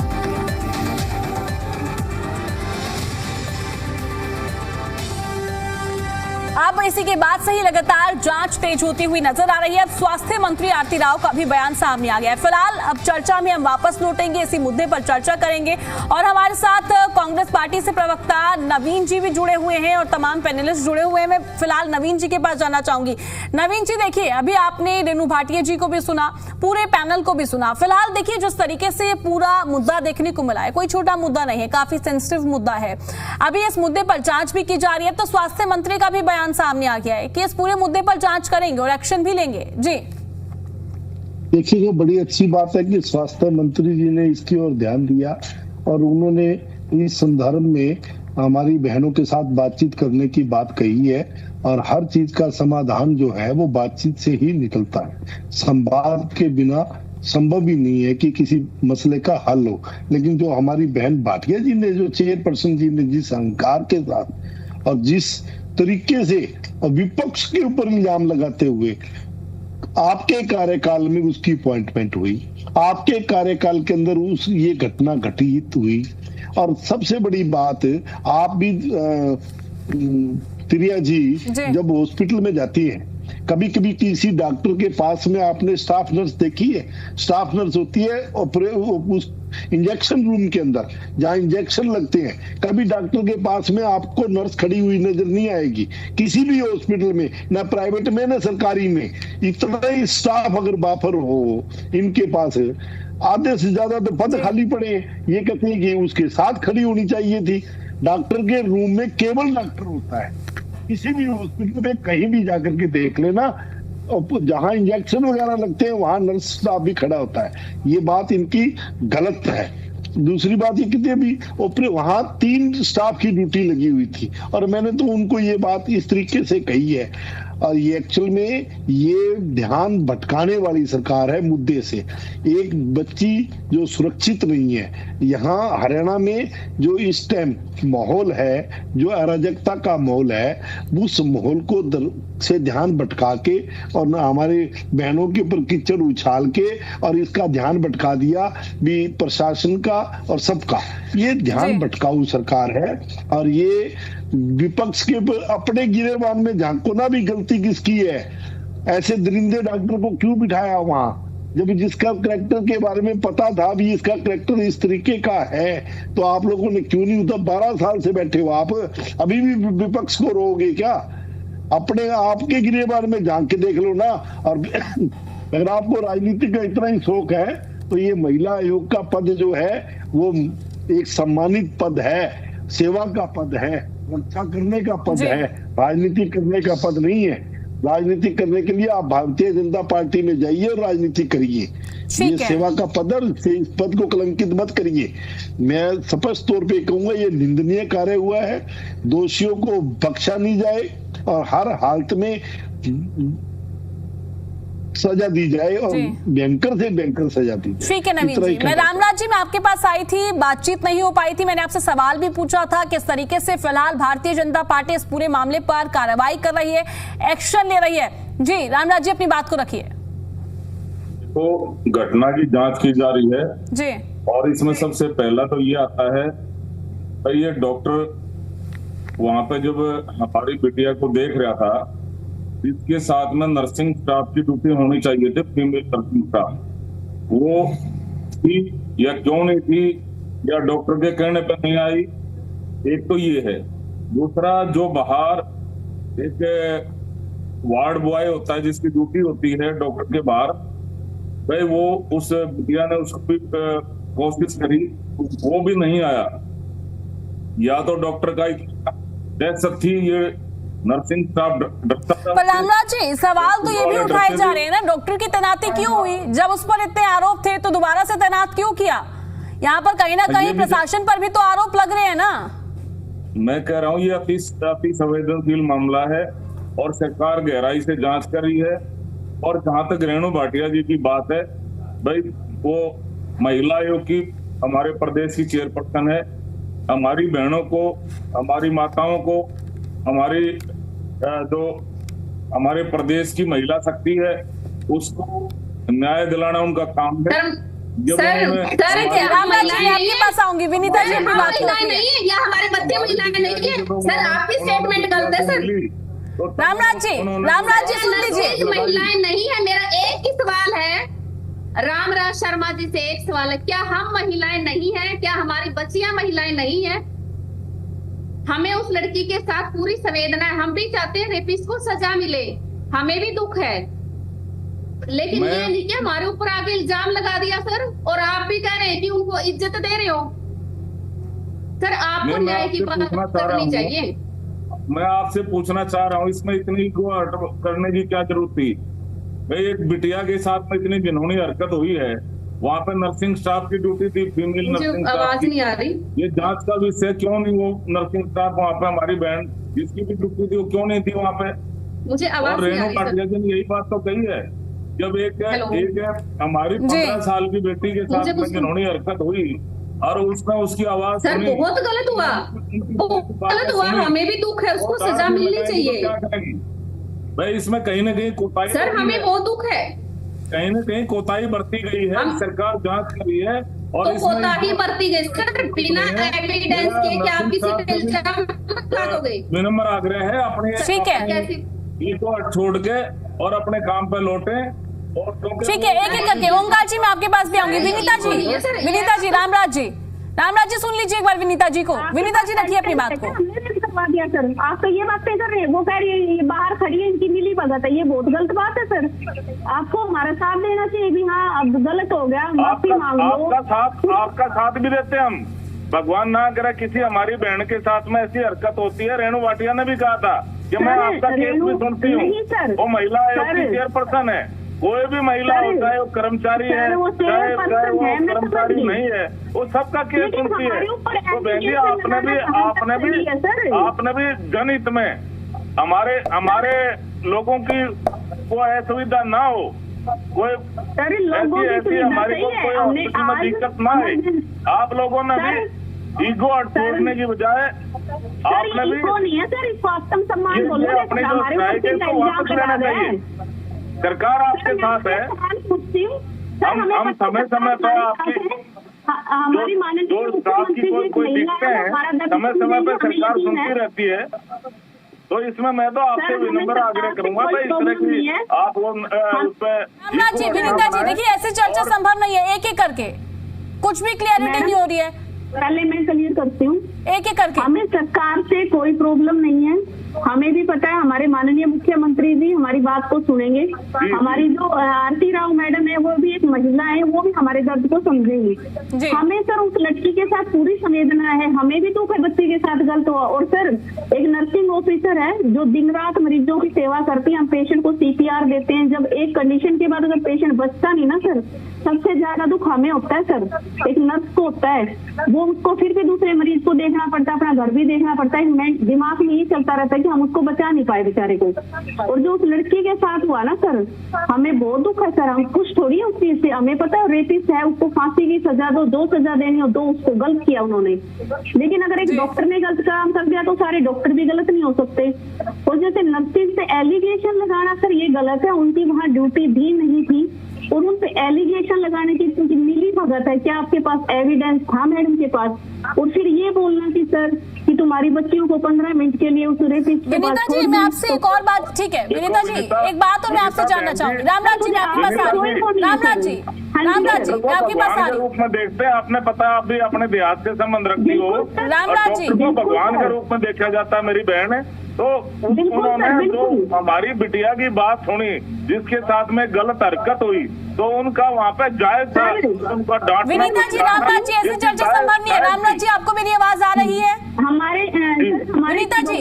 अब इसी के बाद से ही लगातार जांच तेज होती हुई नजर आ रही है। अब स्वास्थ्य मंत्री आरती राव का भी बयान सामने आ गया है। फिलहाल अब चर्चा में हम वापस लौटेंगे, इसी मुद्दे पर चर्चा करेंगे और हमारे साथ कांग्रेस पार्टी से प्रवक्ता नवीन जी भी जुड़े हुए हैं और तमाम पैनलिस्ट जुड़े हुए हैं। मैं फिलहाल नवीन जी के पास जाना चाहूंगी। नवीन जी देखिए, अभी आपने रेणु भाटिया जी को भी सुना, पूरे पैनल को भी सुना। फिलहाल देखिए जिस तरीके से पूरा मुद्दा देखने को मिला है, कोई छोटा मुद्दा नहीं है, काफी सेंसिटिव मुद्दा है। अभी इस मुद्दे पर जांच भी की जा रही है, तो स्वास्थ्य मंत्री का भी बयान सामने आ गया है कि इस पूरे मुद्दे पर जांच करेंगे और एक्शन भी लेंगे। जी देखिए, बड़ी अच्छी बात है कि स्वास्थ्य मंत्री जी ने इसकी ओर ध्यान दिया और उन्होंने इस संदर्भ में हमारी बहनों के साथ बातचीत करने की बात कही है और हर चीज का समाधान जो है वो बातचीत से ही निकलता है। संवाद के बिना संभव ही नहीं है कि किसी मसले का हल हो। लेकिन जो हमारी बहन भाटिया जी ने, जो चेयरपर्सन जी ने जिस अहंकार के साथ और जिस तरीके से विपक्ष के ऊपर इल्जाम लगाते हुए आपके कार्यकाल में उसकी अपॉइंटमेंट हुई, आपके कार्यकाल के अंदर उस ये घटना घटित हुई और सबसे बड़ी बात, आप भी तिरिया जी जब हॉस्पिटल में जाती है, कभी कभी किसी डॉक्टर के पास में आपने स्टाफ नर्स देखी है? स्टाफ नर्स होती है उस इंजेक्शन रूम के अंदर जहाँ इंजेक्शन लगते हैं, कभी डॉक्टर के पास में आपको नर्स खड़ी हुई नजर नहीं आएगी किसी भी हॉस्पिटल में, ना प्राइवेट में ना सरकारी में। इतना ही स्टाफ अगर बाफर हो इनके पास, आधे से ज्यादा तो पद खाली पड़े हैं। ये कहते हैं कि उसके साथ खड़ी होनी चाहिए थी। डॉक्टर के रूम में केवल डॉक्टर होता है। किसी भी हॉस्पिटल में कहीं भी जाकर के देख लेना, जहां इंजेक्शन वगैरह लगते हैं वहां नर्स स्टाफ भी खड़ा होता है। ये बात इनकी गलत है। दूसरी बात ये कहते अभी वहां 3 स्टाफ की ड्यूटी लगी हुई थी और मैंने तो उनको ये बात इस तरीके से कही है और ये एक्चुअल में ये ध्यान भटकाने वाली सरकार है मुद्दे से। एक बच्ची जो सुरक्षित नहीं है, यहाँ हरियाणा में जो इस टाइम माहौल है, जो अराजकता का माहौल है, उस माहौल को से ध्यान भटका के और हमारे बहनों के ऊपर कीचड़ उछाल के और इसका ध्यान भटका दिया भी प्रशासन का और सबका। ये ध्यान भटकाऊ सरकार है और ये विपक्ष के अपने गिरेबान में झांको ना भी गलती किसकी है। ऐसे दरिंदे डॉक्टर को क्यों बिठाया वहां, जब जिसका करैक्टर के बारे में पता था भी इसका करैक्टर इस तरीके का है, तो आप लोगों ने क्यों नहीं उधर 12 साल से बैठे हो आप, अभी भी विपक्ष को रोओगे क्या? अपने आपके गिरेबान में झांक के देख लो ना। और अगर आपको राजनीति का इतना ही शौक है तो ये महिला आयोग का पद जो है वो एक सम्मानित पद है, सेवा का पद है, रक्षा करने का पद है, राजनीति करने का पद नहीं है। राजनीति करने के लिए आप भारतीय जनता पार्टी में जाइए और राजनीति करिए। ये सेवा का पद है, इस पद को कलंकित मत करिए। मैं स्पष्ट तौर पे कहूंगा ये निंदनीय कार्य हुआ है, दोषियों को बख्शा नहीं जाए और हर हालत में सजा दी जाए और भयंकर से भयंकर सजा दी जाए। ठीक है नवीन जी, मैं रामराज जी मैं आपके पास आई थी, बातचीत नहीं हो पाई थी, मैंने आपसे सवाल भी पूछा था किस तरीके से फिलहाल भारतीय जनता पार्टी इस पूरे मामले पर कार्रवाई कर रही है, एक्शन ले रही है। जी रामराज जी अपनी बात को रखिए। तो घटना की जांच की जा रही है जी, और इसमें सबसे पहला तो ये आता है भाई ये डॉक्टर वहां पे जब हमारी बिटिया को देख रहा था, इसके साथ में नर्सिंग स्टाफ की ड्यूटी होनी चाहिए थी, फीमेल नर्सिंग स्टाफ, वो थी या क्यों नहीं थी या डॉक्टर के कहने पर नहीं आई, एक तो ये है। दूसरा जो बाहर एक वार्ड बॉय होता है जिसकी ड्यूटी होती है डॉक्टर के बाहर, भाई वो उस बिटिया ने उसको भी कोशिश करी, वो भी नहीं आया। या तो डॉक्टर का देख सकती ये नर्सिंग स्टाफ पर रामराज जी सवाल तो ये भी उठाए जा रहे हैं ना, डॉक्टर की तैनाती क्यों हुई? जब उस पर इतने आरोप थे तो दोबारा से तैनात क्यों किया? यहाँ पर कहीं ना कहीं प्रशासन पर भी तो आरोप लग रहे हैं ना। मैं कह रहा हूँ ये अति संवेदनशील मामला है और सरकार गहराई से जांच कर रही है। और जहां तक रेणु भाटिया जी की बात है, भाई वो महिला आयोग की हमारे प्रदेश की चेयरपर्सन है, हमारी बहनों को, हमारी माताओं को, हमारी जो हमारे प्रदेश की महिला शक्ति है उसको न्याय दिलाना उनका काम है। रामराज जी आपके पास आऊंगी, विनीता जी अपनी बात नहीं है या हमारे बच्चे महिलाएं नहीं है सर, आपकी स्टेटमेंट गलत है सर। रामराज जी सुन लीजिए, महिलाएं नहीं है। मेरा एक ही सवाल है रामराज शर्मा जी से, एक सवाल है, क्या हम महिलाएं नहीं है? क्या हमारी बच्चियां महिलाएं नहीं है? हमें उस लड़की के साथ पूरी संवेदना है, हम भी चाहते हैं रेपिस्ट को सजा मिले, हमें भी दुख है, लेकिन ये नहीं कि हमारे ऊपर आगे इल्जाम लगा दिया सर, और आप भी कह रहे हैं कि उनको इज्जत दे रहे हो। सर आपको न्याय की बात करनी चाहिए। मैं आपसे पूछना चाह रहा हूँ इसमें इतनी करने की क्या जरूरत थी? भाई एक बिटिया के साथ में इतनी घिनौनी हरकत हुई है, वहाँ पे नर्सिंग स्टाफ की ड्यूटी थी, फीमेल नर्सिंग स्टाफ आवाज नहीं आ रही। ये जांच का विषय क्यों नहीं? वो नर्सिंग स्टाफ वहाँ पे हमारी बहन जिसकी भी ड्यूटी थी वो क्यों नहीं थी वहाँ पे? मुझे आवाज नहीं आ रही। रेणु भाटिया जी ने यही बात तो कही है, जब एक हमारी 15 साल की बेटी के साथ में घिनौनी हरकत हुई और उसने उसकी आवाज सर बहुत गलत हुआ, हमें भी दुख है, उसको सजा मिलनी चाहिए। भाई इसमें कहीं ना कहीं कोताही, सर हमें बहुत दुख है, कहीं ना कहीं कोताही बरती गई है, सरकार जांच कर रही है और तो कोताही बरती गई सर, बिना एविडेंस के क्या आप किसी पे इल्जाम लगा दोगे? विनम्र आग्रह है अपने को छोड़ के और अपने काम पे लौटे। ठीक है, एक एक करके ओंकार जी मैं आपके पास भी आऊंगी। विनीता जी रामराज जी सुन लीजिए एक बार विनीता जी को। विनीता जी रखिए अपनी बात को। करवा दिया सर, आप तो ये बात कर रहे हैं, वो कह रही है ये बाहर खड़ी है इनकी मिली भगत है, ये बहुत गलत बात है सर। आपको हमारा साथ देना चाहिए भी हाँ अब गलत हो गया, माफी मांग लो। आपका साथ भी देते हम, भगवान ना करे किसी हमारी बहन के साथ में ऐसी हरकत होती है। रेणु भाटिया ने भी कहा था कि मैं आपका केस भी सुनती हूँ, वो महिला आयोग की चेयरपर्सन है, कोई भी महिला होता है वो कर्मचारी है चाहे वो कर्मचारी नहीं है, वो सबका केस सुनती है। तो बहन जी आपने भी जनहित में हमारे लोगों की कोई असुविधा ना हो, कोई ऐसी हमारी कोई हॉस्पिटल में दिक्कत ना है। आप लोगों ने भी ईगो छोड़ने की बजाय आपने भी अपनी जो राइट है तो वापस लेना चाहिए। सरकार आपके साथ है, हम समय समय पर आपकी जो स्टाफ की कोई दिक्कत है समय समय पर सरकार सुनती रहती है। तो इसमें मैं तो आपसे विनम्र आग्रह करूंगा भाई इस तरह की आप वो उस पर। विनीता जी देखिए ऐसे चर्चा संभव नहीं है, एक एक करके कुछ भी क्लियरिटी नहीं हो रही है। पहले मैं क्लियर करती हूँ, एक एक करके। हमें सरकार से कोई प्रॉब्लम नहीं है, हमें भी पता है, हमारे माननीय मुख्यमंत्री जी हमारी बात को सुनेंगे। हमारी जो आरती राव मैडम है वो भी एक महिला है, वो भी हमारे दर्द को समझेंगी। हमें सर उस लड़की के साथ पूरी संवेदना है, हमें भी दुख है बच्ची के साथ गलत हुआ। और सर एक नर्सिंग ऑफिसर है जो दिन रात मरीजों की सेवा करती है, हम पेशेंट को CPR देते हैं। जब एक कंडीशन के बाद अगर पेशेंट बचता नहीं ना सर, सबसे ज्यादा दुख हमें होता है सर, एक नर्स को होता है। वो उसको फिर भी दूसरे मरीज को देखना पड़ता है, अपना घर भी देखना पड़ता है। दिमाग में ये चलता रहता है कि हम उसको बचा नहीं पाए बेचारे को। और जो उस लड़की के साथ हुआ ना सर, हमें बहुत दुख है सर, हम खुश थोड़ी है उस चीज से। हमें पता है रेपिस्ट है, उसको फांसी की सजा दो, 2 सजा देनी हो, 2 उसको गलत किया उन्होंने। लेकिन अगर एक डॉक्टर ने गलत काम कर दिया तो सारे डॉक्टर भी गलत नहीं हो सकते। और जैसे नर्सिंग से एलिगेशन लगाना सर ये गलत है, उनकी वहाँ ड्यूटी भी नहीं थी और उन पे एलिगेशन लगाने की मिली भगत है। क्या आपके पास एविडेंस था मैडम के पास? और फिर ये बोलना कि सर कि तुम्हारी बच्चियों को 15 मिनट के लिए उस रेपिस्ट के विनीता जी, मैं आपसे एक और बात, ठीक है विनीता जी, एक बात और मैं आपसे जानना चाहूंगी। रामनाथ जी, मैं आपके पास आ रही हूँ। रामनाथ जी, मैं आपके पास आ रही हूँ। रूप में देखते हैं, आपने पता आप भी अपने देहात से संबंध रखती हो। रामनाथ जी, भगवान के रूप में देखा जाता है मेरी बहन है, तो उन्होंने जो हमारी बिटिया की बात सुनी जिसके साथ में गलत हरकत हुई, तो उनका वहाँ पे जायज था उनका डांटना। विनीता जी, रामनाथ जी, ऐसी चर्चा संभव नहीं है। रामनाथ जी, आपको मेरी आवाज आ रही है? हमारे विनीता जी,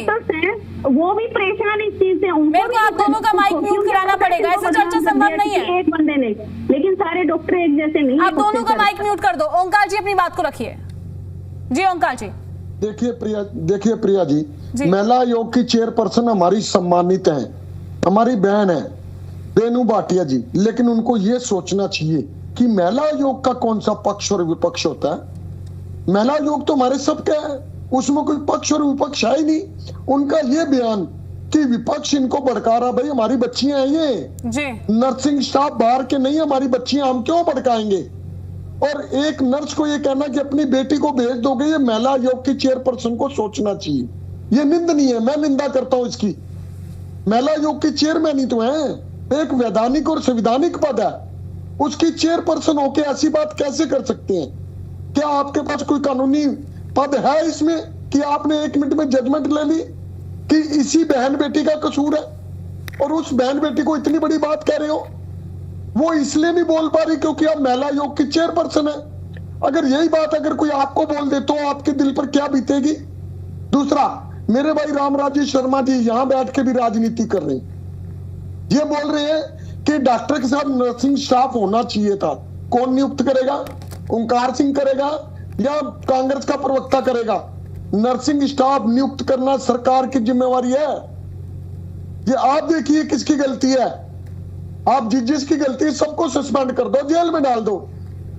वो भी परेशान इस चीज से। मेरे को आप दोनों का माइक म्यूट कराना पड़ेगा, ऐसी चर्चा संभव नहीं है। एक बंदे ने, लेकिन सारे डॉक्टर एक जैसे नहीं। आप दोनों का माइक म्यूट कर दो। ओंकार जी अपनी बात को रखिए। जी ओंकार जी। देखिए प्रिया जी, महिला आयोग की चेयरपर्सन हमारी सम्मानित है, हमारी बहन है रेणु भाटिया जी। लेकिन उनको ये सोचना चाहिए कि महिला आयोग का कौन सा पक्ष और विपक्ष होता है। महिला आयोग तो हमारे सबका है, उसमें कोई पक्ष और विपक्ष है ही नहीं। उनका ये बयान कि विपक्ष इनको भड़का रहा, भाई हमारी बच्चियां हैं ये नर्सिंग स्टाफ बाहर के नहीं, हमारी बच्चियां, हम क्यों भड़काएंगे। और एक नर्स को ये कहना कि अपनी बेटी को भेज दोगे, ये महिला आयोग की चेयरपर्सन को सोचना चाहिए। ये निंदनीय है, मैं निंदा करता हूं इसकी। महिला आयोग की चेयरमैन ही तो है, एक वैधानिक और संवैधानिक पद है, उसकी चेयरपर्सन होके ऐसी बात कैसे कर सकते हैं। क्या आपके पास कोई कानूनी पद है इसमें कि आपने 1 मिनट में जजमेंट ले ली कि इसी बहन बेटी का कसूर है, और उस बहन बेटी को इतनी बड़ी बात कह रहे हो। वो इसलिए नहीं बोल पा रही क्योंकि आप महिला आयोग की चेयरपर्सन है। अगर यही बात अगर कोई आपको बोल दे तो आपके दिल पर क्या बीतेगी। दूसरा, मेरे भाई रामराजी शर्मा जी यहां बैठ के भी राजनीति कर रहे हैं, ये बोल रहे हैं कि डॉक्टर के साथ नर्सिंग स्टाफ होना चाहिए था। कौन नियुक्त करेगा? ओंकार सिंह करेगा या कांग्रेस का प्रवक्ता करेगा? नर्सिंग स्टाफ नियुक्त करना सरकार की जिम्मेवारी है। ये आप देखिए किसकी गलती है। आप जिसकी गलती है सबको सस्पेंड कर दो, जेल में डाल दो।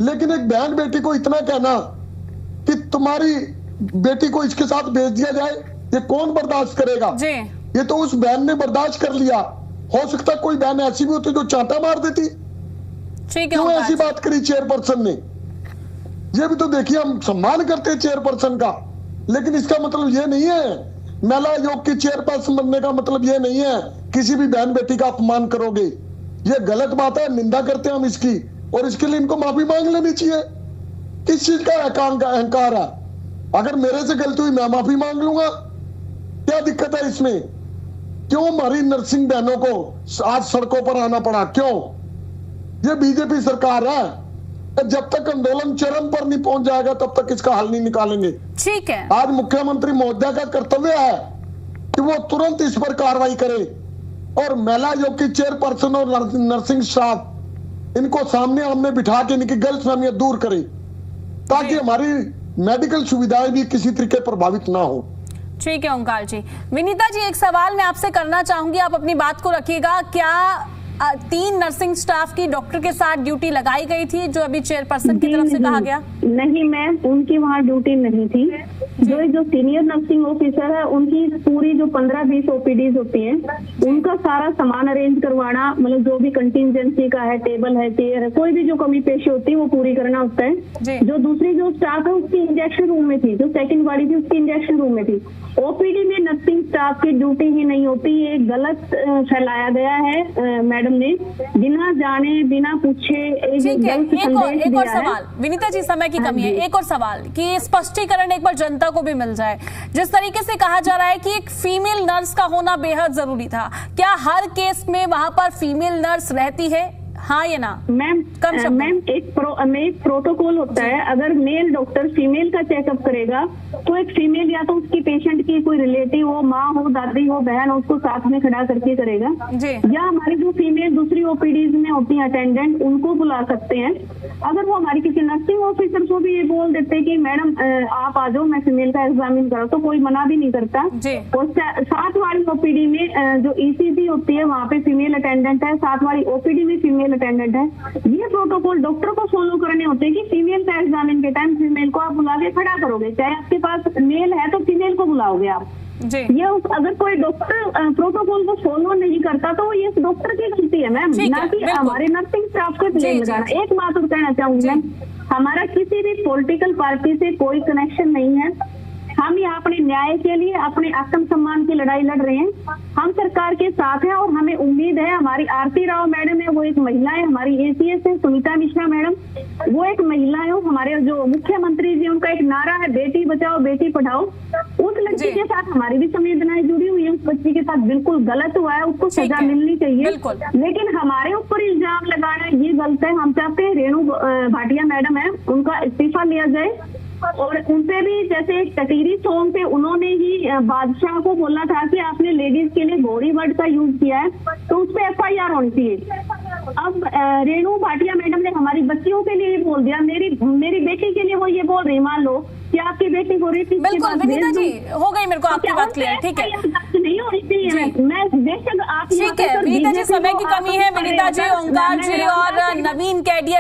लेकिन एक बहन बेटी को इतना कहना कि तुम्हारी बेटी को इसके साथ भेज दिया जाए, ये कौन बर्दाश्त करेगा। ये तो उस बहन ने बर्दाश्त कर लिया। हो सकता कोई बहन ऐसी भी होती जो चांटा मार देती। क्यों ऐसी बात करी चेयरपर्सन ने। ये भी तो देखिए, हम सम्मान करते हैं चेयरपर्सन का, लेकिन इसका मतलब ये नहीं है, महिला आयोग की चेयरपर्सन बनने का मतलब ये नहीं है किसी भी बहन बेटी का अपमान करोगे। ये गलत बात है, निंदा करते हैं हम इसकी, और इसके लिए इनको माफी मांग लेनी चाहिए। किस चीज का अहंकार है। अगर मेरे से गलती हुई मैं माफी मांग लूंगा, क्या दिक्कत है इसमें। क्यों हमारी नर्सिंग बहनों को आज सड़कों पर आना पड़ा, क्यों। ये बीजेपी सरकार है, जब तक आंदोलन चरम पर नहीं पहुंच जाएगा तब तक इसका हल नहीं निकालेंगे। ठीक है, आज मुख्यमंत्री महोदय का कर्तव्य है कि वो तुरंत इस पर कार्रवाई करे और महिला आयोग की चेयरपर्सन और नर्सिंग स्टाफ इनको सामने आमने बिठा के इनकी गलतफहमियां दूर करे, ताकि हमारी मेडिकल सुविधाएं भी किसी तरीके प्रभावित ना हो। ठीक है ओंकार जी। विनीता जी, एक सवाल मैं आपसे करना चाहूंगी, आप अपनी बात को रखिएगा। क्या 3 नर्सिंग स्टाफ की डॉक्टर के साथ ड्यूटी लगाई गई थी जो अभी चेयरपर्सन की तरफ से कहा गया? नहीं मैम, उनकी वहाँ ड्यूटी नहीं थी। जो सीनियर नर्सिंग ऑफिसर है उनकी पूरी जो 15-20 OPDs होती हैं, उनका सारा सामान अरेंज करवाना, मतलब जो भी कंटिजेंसी का है, टेबल है, चेयर है, कोई भी जो कमी पेशी होती है वो पूरी करना होता है। जो दूसरी जो स्टाफ है उसकी इंजेक्शन रूम में थी, जो सेकंड बॉडी थी उसकी इंजेक्शन रूम में थी। OPD में नर्सिंग स्टाफ की ड्यूटी ही नहीं होती, ये गलत फैलाया गया है मैडम ने, बिना जाने बिना पूछे ठीक है। एक और सवाल विनीता जी, समय की कमी है, एक और सवाल कि स्पष्टीकरण एक बार जनता को भी मिल जाए। जिस तरीके से कहा जा रहा है कि एक फीमेल नर्स का होना बेहद जरूरी था, क्या हर केस में वहां पर फीमेल नर्स रहती है, हाँ या ना? मैम एक प्रोटोकॉल होता है, अगर मेल डॉक्टर फीमेल का चेकअप करेगा तो एक फीमेल या तो उसकी पेशेंट की कोई रिलेटिव हो, माँ हो, दादी हो, बहन हो, उसको साथ में खड़ा करके करेगा, या हमारी जो फीमेल दूसरी ओपीडीज में होती है अटेंडेंट, उनको बुला सकते हैं। अगर वो हमारी किसी नर्सिंग ऑफिसर को भी ये बोल देते कि मैडम आप आ जाओ, मैं फीमेल का एग्जामिन करो, तो कोई मना भी नहीं करता। और साथ वाली ओपीडी में जो ईसीजी होती है वहाँ पे फीमेल अटेंडेंट है, साथ वाली ओपीडी में फीमेल अटेंडेंट है। ये प्रोटोकॉल डॉक्टर को फॉलो करने होते हैं कि फीमेल का एग्जामिन के टाइम फीमेल को आप बुला के खड़ा करोगे, चाहे आपके पास मेल है तो फीमेल को बुलाओगे आप। ये अगर कोई डॉक्टर प्रोटोकॉल को फॉलो नहीं करता तो ये डॉक्टर की गलती है मैम, ना कि हमारे नर्सिंग स्टाफ को ब्लेम लगाना। एक बात और कहना चाहूंगी मैम, हमारा किसी भी पॉलिटिकल पार्टी से कोई कनेक्शन नहीं है। हम यहाँ अपने न्याय के लिए, अपने आत्म सम्मान की लड़ाई लड़ रहे हैं। हम सरकार के साथ हैं और हमें उम्मीद है, हमारी आरती राव मैडम है, वो एक महिला है, हमारी एसीएस है सुनीता मिश्रा मैडम, वो एक महिला है। हमारे जो मुख्यमंत्री जी, उनका एक नारा है बेटी बचाओ बेटी पढ़ाओ। उस लड़की के साथ हमारी भी संवेदनाएं जुड़ी हुई है। उस बच्ची के साथ बिल्कुल गलत हुआ है, उसको सजा मिलनी चाहिए, लेकिन हमारे ऊपर इल्जाम लगाना ये गलत है। हम चाहते हैं रेणु भाटिया मैडम है, उनका इस्तीफा लिया जाए। और उनसे भी जैसे टटीरी सॉन्ग पे उन्होंने ही बादशाह को बोला था कि आपने लेडीज के लिए घोड़ी वर्ड का यूज किया है, तो उस पर FIR होनी चाहिए। अब रेणु भाटिया मैडम ने हमारी बच्चियों के लिए बोल दिया, मेरी बेटी के लिए वो ये बोल रही, मान लो कि आपकी बेटी को रेपिस्ट के पास विनीता जी, हो गई मेरे को आपकी बात क्लियर, ठीक है, नहीं होनी चाहिए। मैं बेशक आप ठीक है विनीता जी, समय की कमी है। विनीता जी, ओंकार जी और नवीन कैडिया